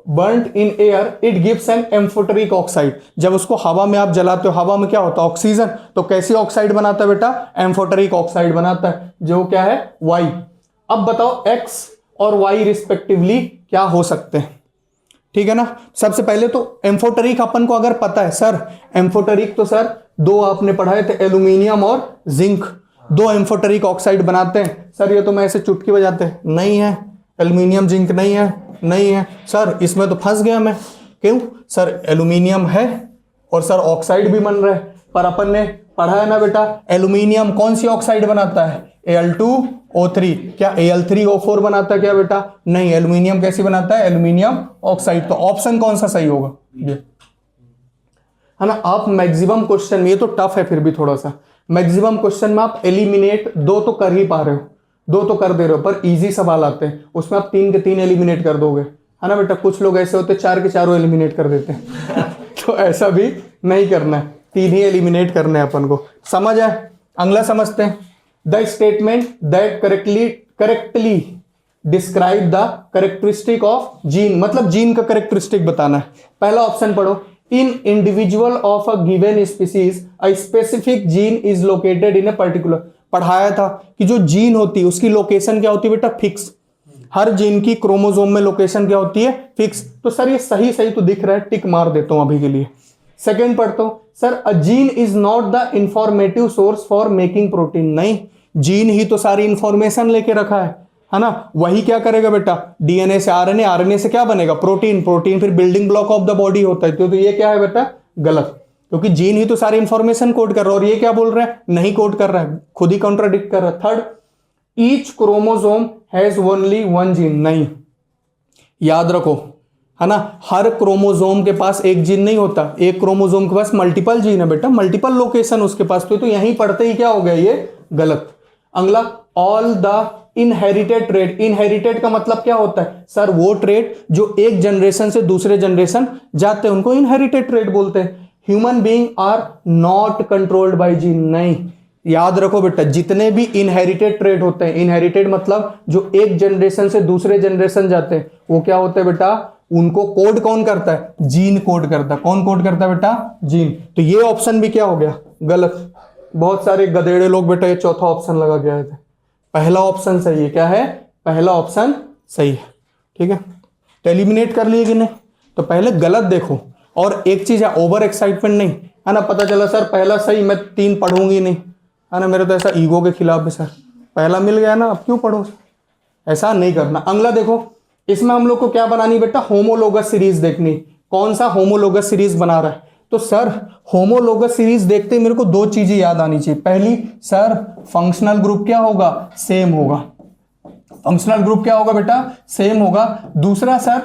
burned in air it gives an amphoteric oxide. जब उसको हवा में आप जलाते हो, हवा में क्या होता है? ऑक्सीजन। तो कैसी ऑक्साइड बनाता है बेटा? एम्फोटेरिक ऑक्साइड बनाता है, जो क्या है? वाई। अब बताओ एक्स और वाई रिस्पेक्टिवली क्या हो सकते हैं? ठीक है ना। सबसे पहले तो एम्फोटेरिक अपन को अगर पता है सर, एम्फोटेरिक तो सर दो आपने पढ़ाए थे, एल्यूमिनियम और जिंक। दो एम्फोटेरिक ऑक्साइड बनाते हैं। सर ये तो मैं ऐसे चुटकी बजाते हैं, नहीं है। एल्यूमिनियम जिंक नहीं है, नहीं है। सर इसमें तो फंस गया मैं, क्यों? सर एल्यूमिनियम है और सर ऑक्साइड भी बन रहा है, पर अपन ने पढ़ा है ना बेटा, एल्यूमिनियम कौन सी ऑक्साइड बनाता है? Al2O3। क्या Al3O4 बनाता है क्या बेटा? नहीं। एल्यूमिनियम कैसी बनाता है? Aluminium oxide. तो ऑप्शन कौन सा सही होगा? ये है ना। आप मैक्सिमम क्वेश्चन में, ये तो टफ है फिर भी थोड़ा सा, मैक्सिमम क्वेश्चन में आप एलिमिनेट दो तो कर ही पा रहे हो, दो तो कर दे रहे हो, पर इजी सवाल आते हैं उसमें आप 3 के 3 एलिमिनेट कर दोगे, है ना बेटा। कुछ लोग ऐसे होते हैं 4 के 4 एलिमिनेट कर देते हैं तो ऐसा भी नहीं करना है, 3 ही एलिमिनेट करने हैं अपन को। समझ आए? अगला समझते हैं। The statement that correctly describe the characteristic of gene, मतलब जीन का करेक्टरिस्टिक बताना है। पहला ऑप्शन पढ़ो। In individual of a given species a specific gene is located in a particular. पढ़ाया था कि जो जीन होती है उसकी लोकेशन क्या होती है बेटा? फिक्स। हर जीन की क्रोमोसोम में लोकेशन क्या होती है? फिक्स। तो सर ये सही सही तो दिख रहा है, टिक मार देता हूं अभी के लिए। सेकेंड पढ़ता हूं। Sir a gene is not the informative source for making protein. नहीं, जीन ही तो सारी इंफॉर्मेशन लेके रखा है ना। वही क्या करेगा बेटा? डीएनए से आरएनए, आरएनए से क्या बनेगा? प्रोटीन, प्रोटीन फिर building block of the body होता है। तो ये क्या है बेटा? गलत, क्योंकि जीन ही तो सारी इंफॉर्मेशन कोड कर रहा है और ये क्या बोल रहा है? नहीं कोड कर रहा है, खुद ही कॉन्ट्राडिक्ट कर रहा है। Third, each chromosome has only one gene. नहीं, याद रखो, है ना, हर क्रोमोसोम के पास एक जीन नहीं होता, एक क्रोमोसोम के पास मल्टीपल जीन है बेटा, मल्टीपल लोकेशन उसके पास। तो यहीं पढ़ते ही क्या हो गया? ये गलत। अगला, all the inherited trade. Inherited का मतलब क्या होता है? सर वो ट्रेड जो एक जनरेशन से दूसरे जनरेशन जाते हैं उनको इनहेरिटेड ट्रेड बोलते हैं। Human being are not controlled by gene. नहीं, याद रखो बेटा, जितने भी इनहेरिटेड ट्रेड होते हैं, इनहेरिटेड मतलब जो एक जनरेशन से दूसरे जनरेशन जाते हैं, वो क्या होते हैं बेटा? उनको कोड कौन करता है? जीन कोड करता है। कौन कोड करता है बेटा? जीन। तो ये ऑप्शन भी क्या हो गया? गलत। बहुत सारे गधेड़े लोग बेटा ये चौथा ऑप्शन लगा के आए थे। पहला ऑप्शन सही है। क्या है? पहला ऑप्शन सही है। ठीक है, तो एलिमिनेट कर लिए कि नहीं? तो पहले गलत देखो। और एक चीज है, ओवर एक्साइटमेंट नहीं, है ना। पता चला सर पहला सही, मैं 3 पढ़ूंगी नहीं, है ना। मेरे तो ऐसा ईगो के खिलाफ है सर, पहला मिल गया ना, अब क्यों पढ़ो? ऐसा नहीं करना। अगला देखो, इसमें हम लोग को क्या बनानी बेटा? होमोलोगस सीरीज देखनी। कौन सा होमोलोगस सीरीज बना रहा है? तो सर होमोलोगस सीरीज देखते ही मेरे को 2 चीजें याद आनी चाहिए। पहली, सर फंक्शनल ग्रुप क्या होगा? सेम होगा। फंक्शनल ग्रुप क्या होगा बेटा? सेम होगा। दूसरा, सर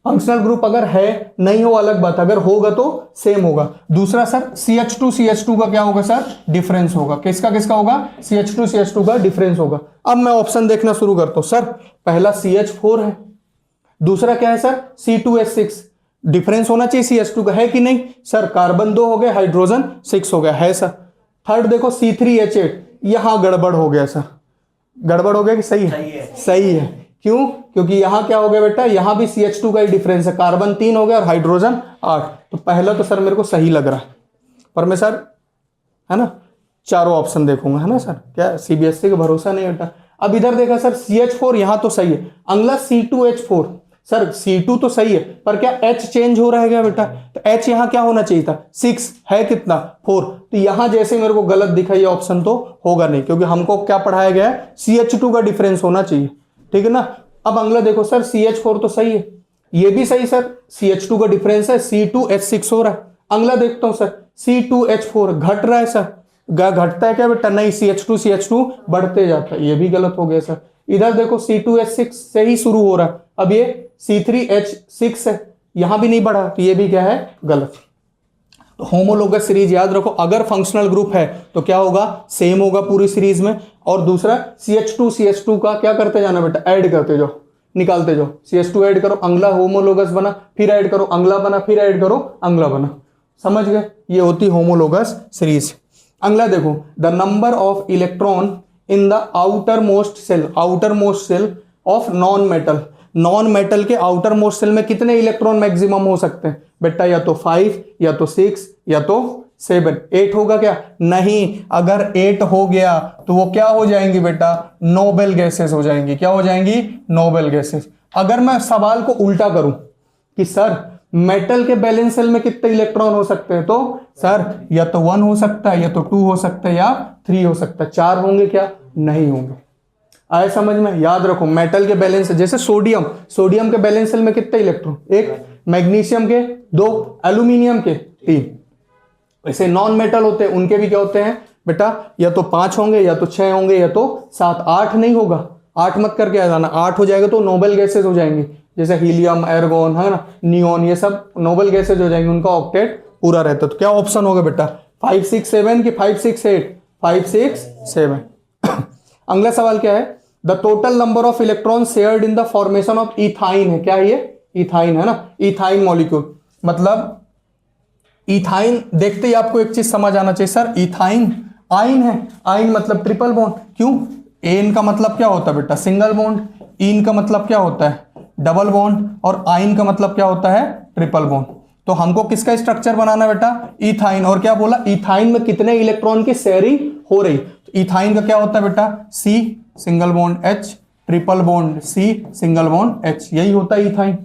फंक्शनल ग्रुप अगर है नहीं हो अलग बात, अगर होगा तो सेम होगा। दूसरा सर CH2 का क्या होगा सर? डिफरेंस होगा। किसका किसका होगा? CH2 का डिफरेंस होगा। अब मैं ऑप्शन देखना शुरू करता हूं। सर पहला CH4 है, दूसरा क्या है सर? C2H6। डिफरेंस होना चाहिए CH2 का, है कि नहीं? सर कार्बन 2 हो गया, हाइड्रोजन 6 हो गया, है सर। थर्ड देखो C3H8, यहां गड़बड़ हो गया सर। गड़बड़ हो गया कि सही है? सही है। क्यों? क्योंकि यहां क्या हो गया बेटा? यहां भी CH2 का ही डिफरेंस है, कार्बन 3 हो गया और हाइड्रोजन 8। तो पहला तो सर मेरे को सही लग रहा है, पर मैं सर, है ना, चारों ऑप्शन देखूंगा, है ना सर। क्या CBSE का भरोसा नहीं बेटा। अब इधर देखा सर CH4 यहां तो सही है। अगला C2H4, सर C2 तो सही है, पर क्या H चेंज हो रहा है क्या बेटा? तो H यहां क्या होना चाहिए था? 6 है, कितना? 4। तो यहां जैसे मेरे को गलत दिखा ये ऑप्शन तो होगा नहीं, क्योंकि हमको क्या पढ़ाया गया है? CH2 का डिफरेंस होना चाहिए। ठीक है ना। अब अगला देखो सर CH4 तो सही है, ये भी सही सर, CH2 का डिफरेंस है, C2H6 हो रहा है। अगला देखता हूं सर C2H4 घट रहा है सर, घटता है क्या बेटा? नहीं, CH2 बढ़ते जाता है, ये भी गलत हो गया सर। इधर देखो C2H6 से ही शुरू हो रहा है, अब ये C3H6 है, यहां भी नहीं बढ़ा, तो ये भी क्या है? गलत। तो होमोलोगस सीरीज याद रखो, अगर फंक्शनल ग्रुप है तो क्या होगा? सेम होगा पूरी सीरीज में। और दूसरा CH2 का क्या करते जाना बेटा? ऐड करते जाओ, निकालते जाओ। CH2 ऐड करो, अगला होमोलोगस बना, फिर ऐड करो, अगला बना, फिर ऐड करो, अगला बना। समझ गए? ये होती होमोलोगस सीरीज। अगला देखो, the number of electron in the outermost shell of non metal. Non metal के आउटर मोस्ट सेल में कितने इलेक्ट्रॉन मैक्सिमम हो सकते हैं बेटा? या तो 5, या तो 6, या तो 7। 8 होगा क्या? नहीं, अगर 8 हो गया तो वो क्या हो जाएंगी बेटा? नोबेल गैसेस हो जाएंगी। क्या हो जाएंगी? Noble gases. अगर मैं सवाल को उल्टा करूं कि सर मेटल के बैलेंस शेल में कितने इलेक्ट्रॉन हो सकते हैं? तो सर या तो 1 हो सकता है, या तो 2 हो सकता है, या 3 हो सकता है। 4 होंगे क्या? नहीं होंगे। आए समझ में? याद रखो मेटल के बैलेंस, जैसे सोडियम, सोडियम के बैलेंस शेल में कितने इलेक्ट्रॉन? 1। मैग्नीशियम के 2, एल्यूमिनियम के 3। ऐसे नॉन मेटल होते हैं उनके भी क्या होते हैं बेटा? या तो 5 होंगे, या तो 6 होंगे, या तो 7। 8 नहीं होगा, 8 मत करके आ जाना। 8 हो जाएगा तो नोबल गैसेज हो जाएंगे, जैसे हीलियम, एर्गोन, है ना, नियोन, ये सब नोबल गैसेज हो जाएंगे, उनका ऑक्टेट पूरा रहता है। तो क्या ऑप्शन होगा बेटा? 5 6 7 की 5 6 8? 5 6 7। अगला सवाल क्या है? The total number of electron shared in the formation of ethyne है। क्या है ये? इथाइन है ना, इथाइन मॉलिक्यूल। मतलब इथाइन देखते ही आपको एक चीज समझ आना चाहिए, सर इथाइन आइन है। आइन मतलब ट्रिपल बॉन्ड। क्यों? एन का मतलब क्या होता है बेटा? Single bond. इन का मतलब क्या होता है? Double bond. और आइन का मतलब क्या होता है? Triple bond. तो हमको किसका स्ट्रक्चर बनाना है बेटा? इथाइन। और क्या बोला? इथाइन में कितने इलेक्ट्रॉन की शेयरिंग हो रही? तो इथाइन का क्या होता है बेटा? C single bond H, triple bond C, single bond H, यही होता है इथाइन।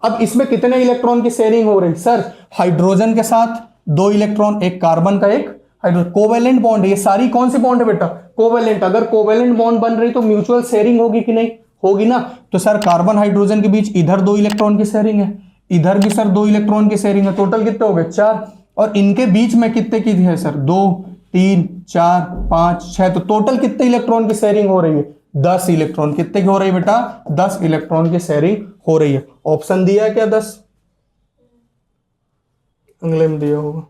अब इसमें कितने इलेक्ट्रॉन की शेयरिंग हो रही? सर हाइड्रोजन के साथ 2 इलेक्ट्रॉन, एक कार्बन का, एक हाइड्रोजन। कोवेलेंट बॉन्ड, ये सारी कौन सी बॉन्ड है बेटा? कोवेलेंट। अगर कोवेलेंट बॉन्ड बन रही तो म्यूचुअल शेयरिंग होगी कि नहीं? होगी ना। तो सर कार्बन हाइड्रोजन के बीच इधर 2 इलेक्ट्रॉन की शेयरिंग है, इधर भी सर 2 इलेक्ट्रॉन की शेयरिंग है। टोटल कितने हो गए? 4। और इनके बीच में कितने की है सर? 2 3 4 5 6। तो टोटल कितने इलेक्ट्रॉन की शेयरिंग हो रही है? 10 इलेक्ट्रॉन। कितने की हो रही है बेटा? 10 इलेक्ट्रॉन की शेयरिंग हो रही है। ऑप्शन दिया है क्या? 10 अगले में दिया होगा।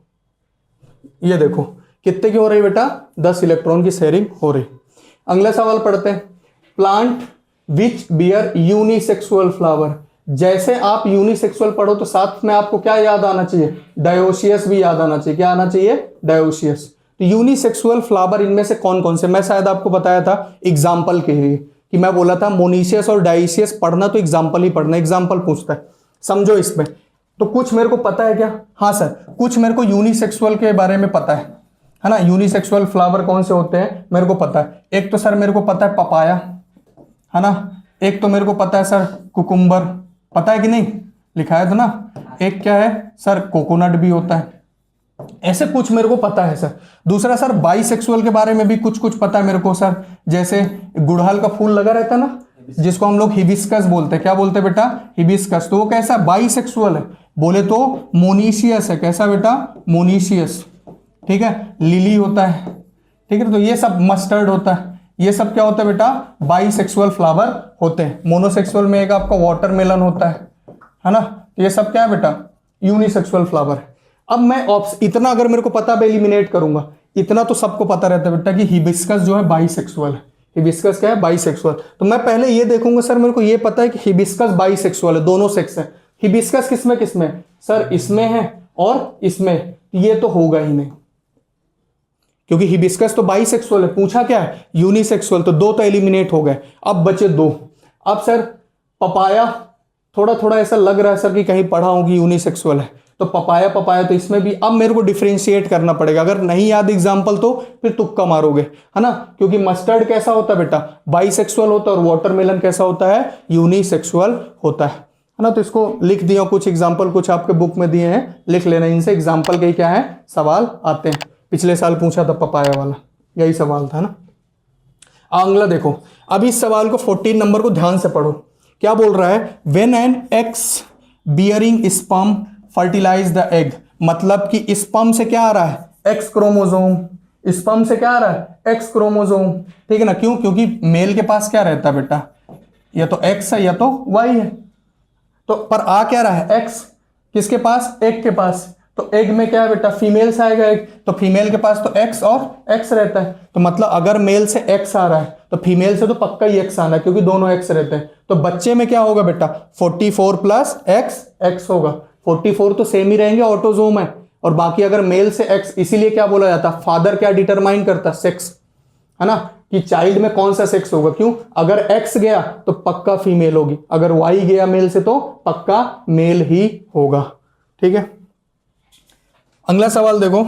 ये देखो कितने की हो रही है बेटा? 10 इलेक्ट्रॉन की शेयरिंग हो रही। अगला सवाल पढ़ते हैं। Plant which bear unisexual flower. जैसे आप यूनिसेक्सुअल पढ़ो तो साथ में आपको क्या याद आना चाहिए? डायोसियस भी याद आना चाहिए। क्या आना चाहिए? डायोसियस। तो यूनिसेक्सुअल फ्लावर इनमें से कौन कौन से? मैं शायद आपको बताया था एग्जाम्पल के लिए कि मैं बोला था मोनीशियस और डायोसियस पढ़ना तो एग्जाम्पल ही पढ़ना, एग्जाम्पल पूछता है, समझो इसमें। तो कुछ मेरे को पता है क्या? हाँ सर, कुछ मेरे को यूनिसेक्सुअल के बारे में पता है ना। यूनिसेक्सुअल फ्लावर कौन से होते हैं मेरे को पता है। एक तो सर मेरे को पता है पपाया, है ना। एक तो मेरे को पता है सर कुकुम्बर, पता है कि नहीं? लिखा है तो ना। एक क्या है सर? कोकोनट भी होता है। ऐसे कुछ मेरे को पता है सर। दूसरा सर बाइसेक्सुअल के बारे में भी कुछ कुछ पता है मेरे को सर। जैसे गुड़हल का फूल लगा रहता है ना, जिसको हम लोग हिबिस्कस बोलते हैं। क्या बोलते हैं बेटा? हिबिस्कस। तो वो कैसा? बाइसेक्सुअल है। बोले तो मोनीशियस है। कैसा बेटा? मोनीशियस। ठीक है। लिली होता है, ठीक है। तो ये सब मस्टर्ड होता है, ये सब क्या होता है बेटा? बाइसेक्सुअल फ्लावर होते हैं। मोनोसेक्सुअल में एक आपका वाटरमेलन होता है ना। ये सब क्या है बेटा? यूनिसेक्सुअल फ्लावर है। अब मैं इतना अगर मेरे को पता, मैं एलिमिनेट करूंगा। इतना तो सबको पता रहता है बेटा कि हिबिस्कस जो है बाइसेक्सुअल है। हिबिस्कस क्या है? बाइसेक्सुअल। तो मैं पहले ये देखूंगा सर, मेरे को ये पता है कि हिबिस्कस बाइसेक्सुअल है, दोनों सेक्स है। हिबिस्कस किसमें किसमें? सर इसमें है और इसमें। ये तो होगा ही नहीं, क्योंकि हिबिस्कस तो बाइसेक्सुअल है। पूछा क्या है? यूनिसेक्सुअल। तो 2 तो एलिमिनेट हो गए, अब बचे 2। अब सर पपाया, थोड़ा थोड़ा ऐसा लग रहा है सर कि कहीं पढ़ा हूं कि यूनिसेक्सुअल है। तो पपाया पपाया, तो इसमें भी अब मेरे को डिफरेंशिएट करना पड़ेगा। अगर नहीं याद एग्जांपल तो फिर तुक्का मारोगे, है ना। क्योंकि मस्टर्ड कैसा होता है बेटा? बाइसेक्सुअल होता है। और वाटरमेलन कैसा होता है? यूनिसेक्सुअल होता है ना। तो इसको लिख दिया, कुछ एग्जाम्पल कुछ आपके बुक में दिए हैं, लिख लेना। इनसे एग्जाम्पल के क्या है सवाल आते हैं। पिछले साल पूछा था पपाया वाला, यही सवाल था ना। अगला देखो, अब इस सवाल को 14 नंबर को ध्यान से पढ़ो। क्या बोल रहा है? When an X bearing sperm fertilize the egg. मतलब कि स्पर्म से क्या आ रहा है? X chromosome. स्पर्म से क्या आ रहा है? X chromosome. ठीक है ना। क्यों? क्योंकि मेल के पास क्या रहता है बेटा? या तो एक्स है या तो वाई है। तो पर आ क्या रहा है? एक्स। किसके पास? एग के पास। तो एग में क्या है बेटा? फीमेल से आएगा एग। तो फीमेल के पास तो एक्स और एक्स रहता है। तो मतलब अगर मेल से एक्स आ रहा है तो फीमेल से तो पक्का ही एक्स आना है, क्योंकि दोनों एक्स रहते हैं। तो बच्चे में क्या होगा बेटा? 44 प्लस एक्स, एक्स होगा। 44 तो सेम ही रहेंगे, ऑटोजोम है। और बाकी अगर मेल से एक्स, इसीलिए क्या बोला जाता है? फादर क्या डिटरमाइन करता? सेक्स, है ना, कि चाइल्ड में कौन सा सेक्स होगा। क्यों? अगर एक्स गया तो पक्का फीमेल होगी, अगर वाई गया मेल से तो पक्का मेल ही होगा। ठीक है। अगला सवाल देखो,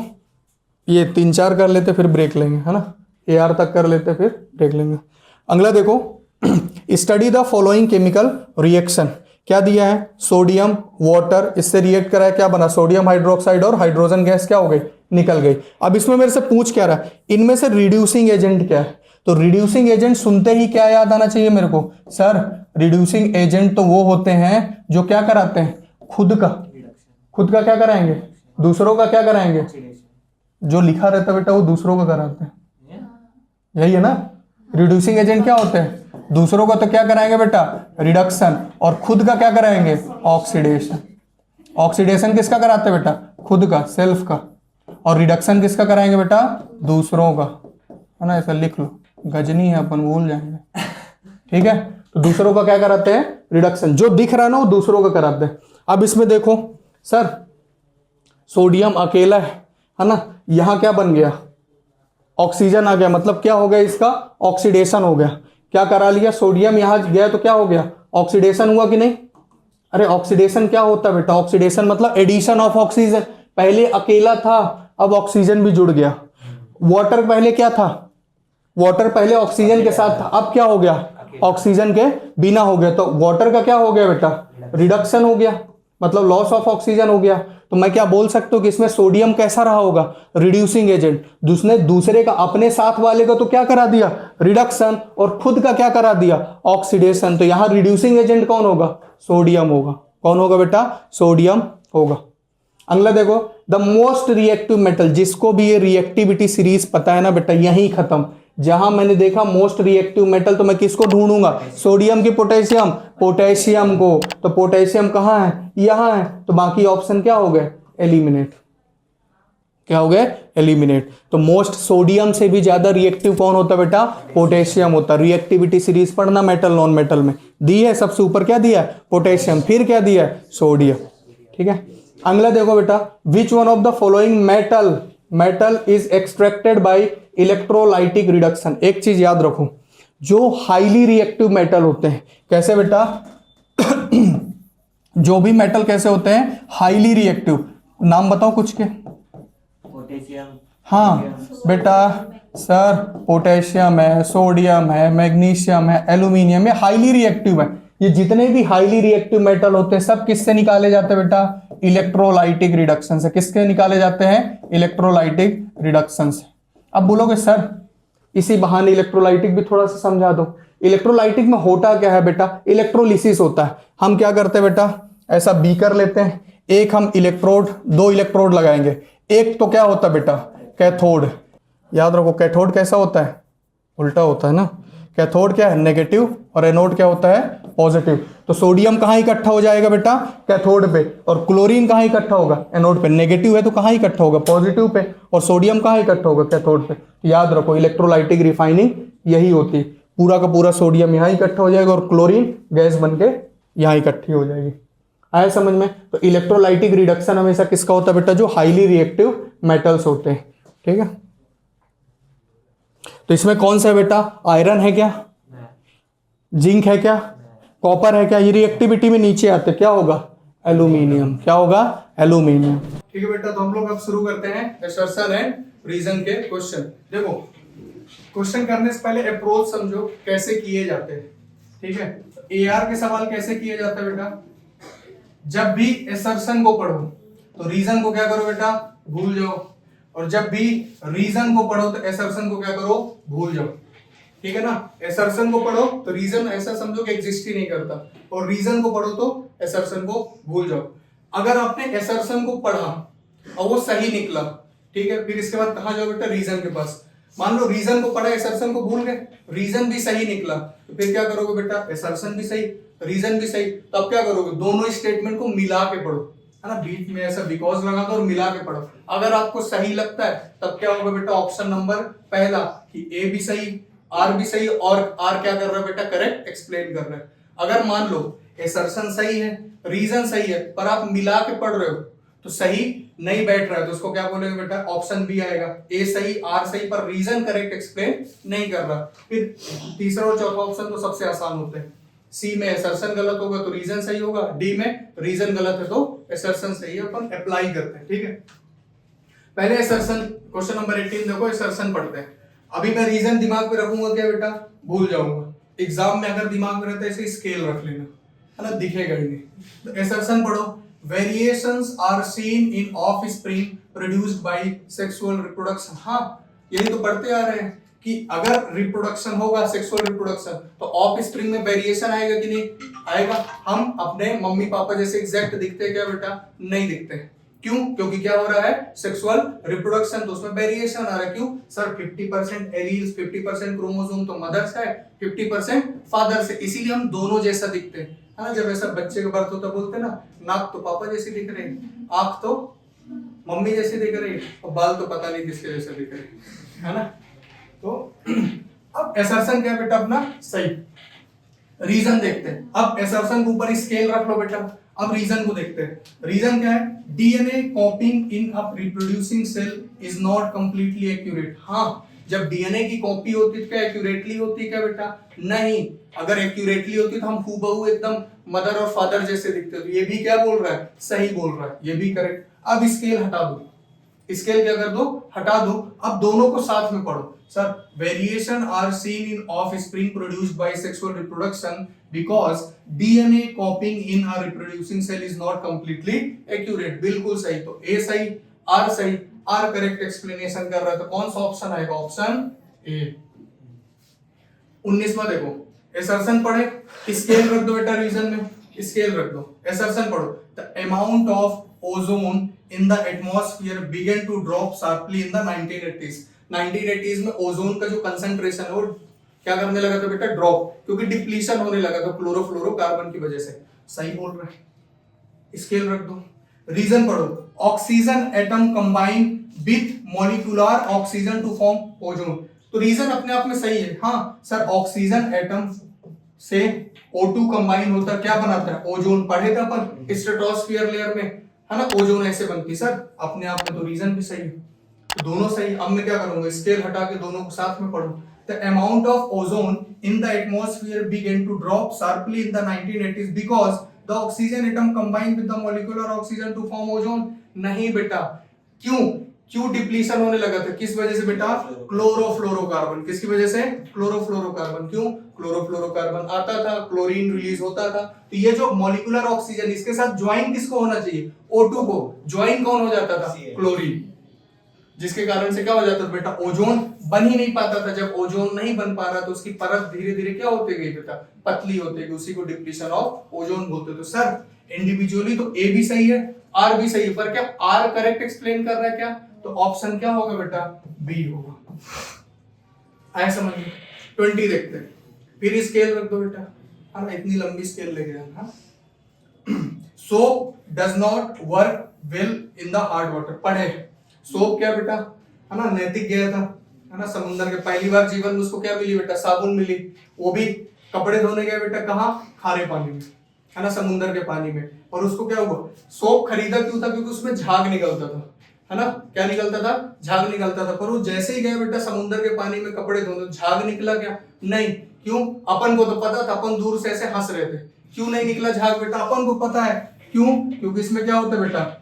ये 3-4 कर लेते फिर ब्रेक लेंगे, है ना। AR तक कर लेते फिर ब्रेक लेंगे। अगला देखो, study the following chemical reaction. क्या दिया है, सोडियम वाटर, इससे रिएक्ट करा है, क्या बना, सोडियम हाइड्रोक्साइड और हाइड्रोजन गैस क्या हो गई, निकल गई। अब इसमें मेरे से पूछ क्या रहा है, इनमें से रिड्यूसिंग एजेंट क्या है, तो रिड्यूसिंग एजेंट सुनते ही क्या याद आना चाहिए मेरे को, सर रिड्यूसिंग एजेंट तो वो होते हैं जो क्या कराते हैं, खुद का क्या कराएंगे, दूसरों का क्या कराएंगे, जो लिखा रहता है बेटा वो दूसरों का कराते हैं, यही है ना। रिड्यूसिंग एजेंट क्या होते हैं, दूसरों का तो क्या कराएंगे बेटा, रिडक्शन, और खुद का क्या कराएंगे, ऑक्सीडेशन। ऑक्सीडेशन किसका कराते हैं बेटा, खुद का, सेल्फ का, और रिडक्शन किसका कराएंगे बेटा, दूसरों का, है ना, ऐसा लिख लो, गजनी है अपन भूल जाएंगे, ठीक है। तो दूसरों का क्या कराते हैं, रिडक्शन, जो दिख रहा है ना वो दूसरों का कराते हैं। अब इसमें देखो सर, सोडियम अकेला है ना, यहां क्या बन गया, ऑक्सीजन आ गया, मतलब क्या हो गया, इसका ऑक्सीडेशन हो गया। क्या करा लिया, सोडियम यहां गया तो क्या हो गया, ऑक्सीडेशन हुआ कि नहीं। अरे ऑक्सीडेशन क्या होता है बेटा, ऑक्सीडेशन मतलब एडिशन ऑफ ऑक्सीजन, पहले अकेला था अब ऑक्सीजन भी जुड़ गया। वाटर पहले क्या था, वाटर पहले ऑक्सीजन के साथ था, अब क्या हो गया, ऑक्सीजन के बिना हो गया, तो वाटर का क्या हो गया बेटा, रिडक्शन हो गया, मतलब लॉस ऑफ ऑक्सीजन हो गया। तो मैं क्या बोल सकता हूं कि इसमें सोडियम कैसा रहा होगा, रिड्यूसिंग एजेंट, दूसरे का, अपने साथ वाले का तो क्या करा दिया, रिडक्शन, और खुद का क्या करा दिया, ऑक्सीडेशन। तो यहां रिड्यूसिंग एजेंट कौन होगा, सोडियम होगा। कौन होगा बेटा, सोडियम होगा। अगला देखो, द मोस्ट रिएक्टिव मेटल, जिसको भी ये रिएक्टिविटी सीरीज पता है ना बेटा, यही खत्म। जहां मैंने देखा मोस्ट रिएक्टिव मेटल तो मैं किसको ढूंढूंगा, सोडियम की पोटेशियम, पोटेशियम को, तो पोटेशियम कहां है, यहां है, तो बाकी ऑप्शन क्या हो गए, एलिमिनेट, क्या हो गए, एलिमिनेट। तो मोस्ट सोडियम से भी ज्यादा रिएक्टिव कौन होता है बेटा, पोटेशियम होता है। रिएक्टिविटी सीरीज पढ़ना मेटल नॉन मेटल में दी है, सबसे ऊपर क्या दिया है, पोटेशियम, फिर क्या दिया है, सोडियम, ठीक है। अगला देखो बेटा, which one of the following metal is extracted bye electrolytic reduction. एक चीज याद रखो, जो हाईली रिएक्टिव मेटल होते हैं, कैसे बेटा जो भी मेटल कैसे होते हैं, हाईली रिएक्टिव, नाम बताओ कुछ के, पोटेशियम, हाँ बेटा, सर पोटेशियम है, सोडियम है, मैग्नीशियम है, एल्यूमिनियम, ये हाईली रिएक्टिव है। ये जितने भी हाईली रिएक्टिव मेटल होते हैं सब किससे निकाले जाते हैं बेटा, इलेक्ट्रोलाइटिक रिडक्शन से। किसके निकाले जाते हैं, इलेक्ट्रोलाइटिक रिडक्शन से। अब बोलोगे सर इसी बहाने इलेक्ट्रोलाइटिक भी थोड़ा सा समझा दो। इलेक्ट्रोलाइटिक में होता क्या है बेटा, इलेक्ट्रोलिसिस होता है। हम क्या करते हैं बेटा, ऐसा बीकर लेते हैं, एक हम इलेक्ट्रोड, दो इलेक्ट्रोड लगाएंगे, एक तो क्या होता है बेटा, कैथोड। याद रखो कैथोड कैसा होता है, उल्टा होता है ना। कैथोड क्या है, नेगेटिव, और एनोड क्या होता है, पॉजिटिव। तो सोडियम कहां इकट्ठा हो जाएगा बेटा, कैथोड पे, और क्लोरीन कहां इकट्ठा होगा, एनोड पे। नेगेटिव है तो कहां इकट्ठा होगा, पॉजिटिव पे, और सोडियम कहां इकट्ठा होगा, कैथोड पे। याद रखो इलेक्ट्रोलाइटिक रिफाइनिंग यही होती है, पूरा का पूरा सोडियम यहां इकट्ठा हो जाएगा और क्लोरीन गैस बन के यहां इकट्ठी हो जाएगी। आया समझ में। तो इलेक्ट्रोलाइटिक रिडक्शन हमेशा किसका होता है बेटा, जो हाईली रिएक्टिव मेटल्स होते हैं, ठीक है। तो इसमें कौन सा है बेटा, आयरन है क्या, जिंक है क्या, कॉपर है क्या, ये रिएक्टिविटी में नीचे आते, क्या होगा, एल्यूमिनियम, क्या होगा, एल्यूमिनियम। ठीक है बेटा, तो हम लोग अब शुरू करते हैं असर्शन एंड रीजन के क्वेश्चन। देखो क्वेश्चन करने से पहले अप्रोच समझो कैसे किए जाते हैं, ठीक है। एआर के सवाल कैसे किए जाते हैं बेटा, जब भी असर्शन को पढ़ो तो रीजन को क्या करो बेटा, भूल जाओ, और जब भी रीजन को पढ़ो तो असर्शन को क्या करो, भूल जाओ, ठीक है ना। असर्शन को पढ़ो तो रीजन ऐसा समझो कि एग्जिस्ट ही नहीं करता, और रीजन को पढ़ो तो असर्शन को भूल जाओ। अगर आपने असर्शन को पढ़ा और वो सही निकला, ठीक है, फिर इसके बाद कहां जाओ बेटा, रीजन के पास। मान लो रीजन को पढ़ा, असर्शन को भूल गए, रीजन भी सही निकला, तो फिर क्या करोगे बेटा, असर्शन भी सही, रीजन भी सही, तो अब क्या करोगे, दोनों स्टेटमेंट को मिला के पढ़ो, है ना, बीच में ऐसा बिकॉज लगा दो और मिला के पढ़ो। अगर आपको सही लगता है तब क्या होगा बेटा, ऑप्शन नंबर पहला कि ए भी सही, आर भी सही, और आर क्या कर रहा है बेटा, करेक्ट एक्सप्लेन कर रहा है। अगर मान लो असर्शन सही है, रीजन सही है, पर आप मिला के पढ़ रहे हो तो सही नहीं बैठ रहा है, तो उसको क्या बोलेंगे बेटा, ऑप्शन बी आएगा, ए सही, आर सही, पर रीजन करेक्ट एक्सप्लेन नहीं कर रहा। फिर तीसरा और चौथा ऑप्शन तो सबसे आसान होते हैं। सी में असर्शन गलत होगा तो रीजन सही होगा, डी में रीजन गलत है तो असर्शन सही है, अपन अप्लाई करते हैं, ठीक है। पहले असर्शन, क्वेश्चन नंबर 18 देखो, असर्शन पढ़ते हैं। अभी मैं रीजन दिमाग में रखूंगा क्या बेटा, भूल जाऊंगा। एग्जाम में अगर दिमाग में रहता है इसे स्केल रख लेना, है ना, दिखेगा ही नहीं। तो एसर्शन पढ़ो, variations are seen in offspring produced by sexual reproduction. हाँ, यही तो पढ़ते आ रहे हैं कि अगर रिप्रोडक्शन होगा, सेक्सुअल रिप्रोडक्शन, तो ऑफ स्प्रिंग में वेरिएशन आएगा कि नहीं आएगा। हम अपने मम्मी पापा जैसे एग्जैक्ट दिखते हैं क्या बेटा? नहीं दिखते। क्यों? क्योंकि क्या हो रहा है? सेक्सुअल रिप्रोडक्शन, तो उसमें वेरिएशन आ रहा है। क्यों सर? 50% एलील्स, 50% क्रोमोसोम तो मदर से है, 50% फादर से, इसीलिए हम दोनों जैसा दिखते हैं, है ना। जब ऐसा बच्चे का बर्थ होता बोलते हैं ना, नाक तो पापा जैसी दिख रही, आंख तो मम्मी जैसी दिख रही, और बाल तो पता नहीं किसके जैसे दिख रहे, है ना। तो अब एसर्शन क्या है बेटा अपना? सही। रीजन देखते हैं। अब एसर्शन के ऊपर स्केल रख लो बेटा, अब रीजन को देखते हैं। रीजन क्या है? DNA copying in a reproducing cell is not completely accurate. हाँ, जब डीएनए की कॉपी होती है क्या एक्यूरेटली होती है क्या बेटा? नहीं। अगर एक्यूरेटली होती तो हम हूबहू एकदम मदर और फादर जैसे दिखते। तो ये भी क्या बोल रहा है? सही बोल रहा है, ये भी करेक्ट। अब स्केल हटा दो, स्केल क्या कर दो? हटा दो। अब दोनों को साथ में पढ़ो। Sir, variation are seen in offspring produced by sexual reproduction because DNA copying in a reproducing cell is not completely accurate. बिल्कुल सही। तो ए सही, आर सही, आर करेक्ट एक्सप्लेनेशन कर रहा है। तो कौन सा ऑप्शन आएगा? Option A. 19वां देखो, एसर्शन पढ़े, स्केल रख दो बेटा, रीजन में स्केल रख दो। एसर्शन पढ़ो, the amount of ozone in the atmosphere began to drop sharply in the 1980s। 1980s में ओजोन का जो कंसंट्रेशन है वो क्या करने लगा था बेटा? ड्रॉप, क्योंकि डिप्लीशन होने लगा था क्लोरोफ्लोरोकार्बन की वजह से। सही बोल रहा है, स्केल रख दो। रीजन पढ़ो, oxygen atom combine with molecular oxygen to form ozone. तो रीजन अपने आप में सही है। हाँ सर, ऑक्सीजन एटम से O2 कंबाइन होता क्या बनाता है? ओजोन। पढ़े थे अपन स्ट्रेटोस्फीयर लेयर में, है ना, ओजोन ऐसे बनती। सर अपने आप में तो रीजन भी सही है, तो दोनों सही। अब मैं क्या करूंगा? स्केल हटा के दोनों को साथ में पढ़ूं। The amount of ozone in the atmosphere began to drop sharply in the 1980s because the oxygen atom combine with the molecular oxygen to form ozone. नहीं बेटा, क्यों? क्यों डिप्लीशन होने लगा था? किस वजह से बेटा? क्लोरोफ्लोरोकार्बन। किसकी वजह से? क्लोरोफ्लोरोकार्बन। क्यों? क्लोरोफ्लोरोकार्बन आता था, क्लोरीन रिलीज होता था, तो ये जो मॉलिक्यूलर ऑक्सीजन इसके साथ ज्वाइन किसको होना चाहिए? O2 को। ज्वाइन कौन हो जाता था? क्लोरीन। जिसके कारण से क्या हो जाता था बेटा? ओजोन बन ही नहीं पाता था। जब ओजोन नहीं बन पा रहा तो उसकी परत धीरे धीरे क्या होती गई बेटा? पतली होती गई। उसी को डिप्लीशन ऑफ ओजोन बोलते। तो सर इंडिविजुअली तो ए भी सही है, आर भी सही है, पर क्या आर करेक्ट एक्सप्लेन कर रहा है क्या? तो ऑप्शन क्या होगा बेटा? बी होगा। आया समझ में? 20 देखते हैं, फिर स्केल रख दो बेटा। हाँ, इतनी लंबी स्केल लेके जाना। Soap does not work well in the hard water. पढ़े, सोप क्या बेटा? है ना, नैतिक गया था, है ना, समुद्र के पहली बार जीवन में उसको क्या मिली बेटा? साबुन मिली। वो भी कपड़े धोने गया बेटा, कहाँ? खारे पानी में, है ना, समुद्र के पानी में। और उसको क्या हुआ? सोप खरीदा क्यों था? क्योंकि उसमें झाग निकलता था, है ना। क्या निकलता था? झाग निकलता था। पर वो जैसे ही गया बेटा समुद्र के पानी में कपड़े धोने, झाग निकला क्या? नहीं। क्यों? अपन को तो पता था, अपन दूर से ऐसे हंस रहे थे। क्यों नहीं निकला झाग बेटा? अपन को पता है। क्यों? क्योंकि इसमें क्या होता है बेटा?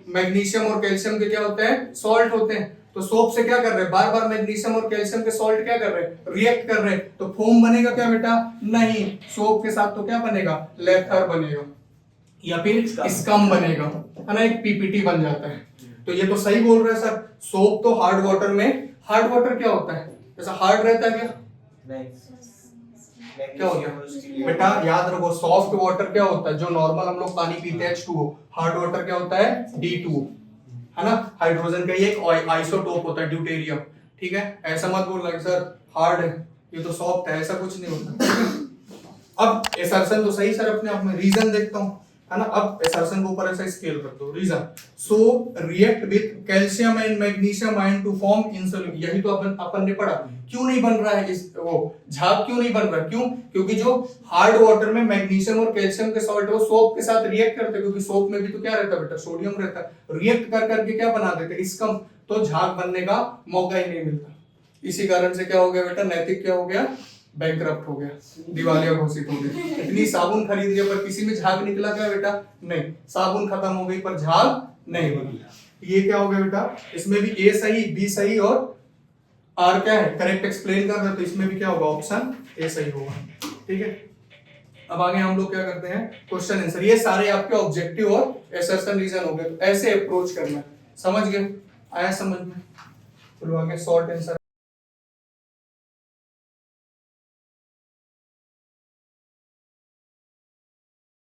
मैग्नीशियम और कैल्शियम के क्या होते हैं? सॉल्ट होते हैं। तो सोप से क्या कर रहे हैं? बार बार मैग्नीशियम और कैल्शियम के सॉल्ट क्या कर रहे हैं? रिएक्ट कर रहे हैं। तो फोम बनेगा क्या बेटा? नहीं। सोप के साथ तो क्या बनेगा? लेथर बनेगा या फिर स्कम बनेगा, है ना, एक पीपीटी बन जाता है। तो ये तो सही बोल रहे हैं सर। सोप तो हार्ड वाटर में, हार्ड वाटर क्या होता है? जैसा हार्ड रहता है क्या? क्या होता है बेटा? याद रखो, सॉफ्ट वाटर क्या होता है? जो नॉर्मल हम लोग पानी पीते हैं H2O। हार्ड वाटर क्या होता है? D2O, है ना। हाइड्रोजन का ये एक आइसोटोप होता है, ड्यूटेरियम। ठीक है, ऐसा मत बोलना कि सर हार्ड है, ये तो सॉफ्ट है, ऐसा कुछ नहीं होता। अब एसर्शन तो सही सर अपने आप में। रीजन देखता हूं, है ना। अब एसर्शन को ऊपर ऐसा स्केल कर दो। Reason, so react with calcium and magnesium ion to form insulin. यही तो अपन ने पढ़ा। क्यों नहीं बन रहा है इस वो झाग? क्यों नहीं बन रहा? क्यों? क्योंकि जो हार्ड वाटर में मैग्नीशियम और कैल्शियम के सॉल्ट है वो सोप के साथ रिएक्ट करते हैं, क्योंकि सोप में भी तो क्या रहता है बेटा? सोडियम रहता है। रिएक्ट कर करके क्या बना देते हैं? स्कम। तो झाग बनने का मौका ही नहीं मिलता। इसी कारण से क्या हो गया बेटा? नैतिक क्या हो गया? बैंकरप्ट हो गया, दिवालिया घोषित हो गया। इतनी साबुन खरीद लिया पर किसी में झाग निकला क्या बेटा? नहीं। साबुन खत्म हो गई पर झाग नहीं बना। ये क्या हो गया बेटा? इसमें भी ए सही, बी सही और आर क्या है? करेक्ट एक्सप्लेन कर रहे, तो इसमें भी क्या होगा? ऑप्शन ए सही होगा। ठीक है, अब आगे हम लोग क्या करते हैं, क्वेश्चन आंसर। ये सारे आपके ऑब्जेक्टिव और असर्शन रीजन हो गए, तो ऐसे अप्रोच करना है। समझ गए? आया समझ में? चलो आगे शॉर्ट आंसर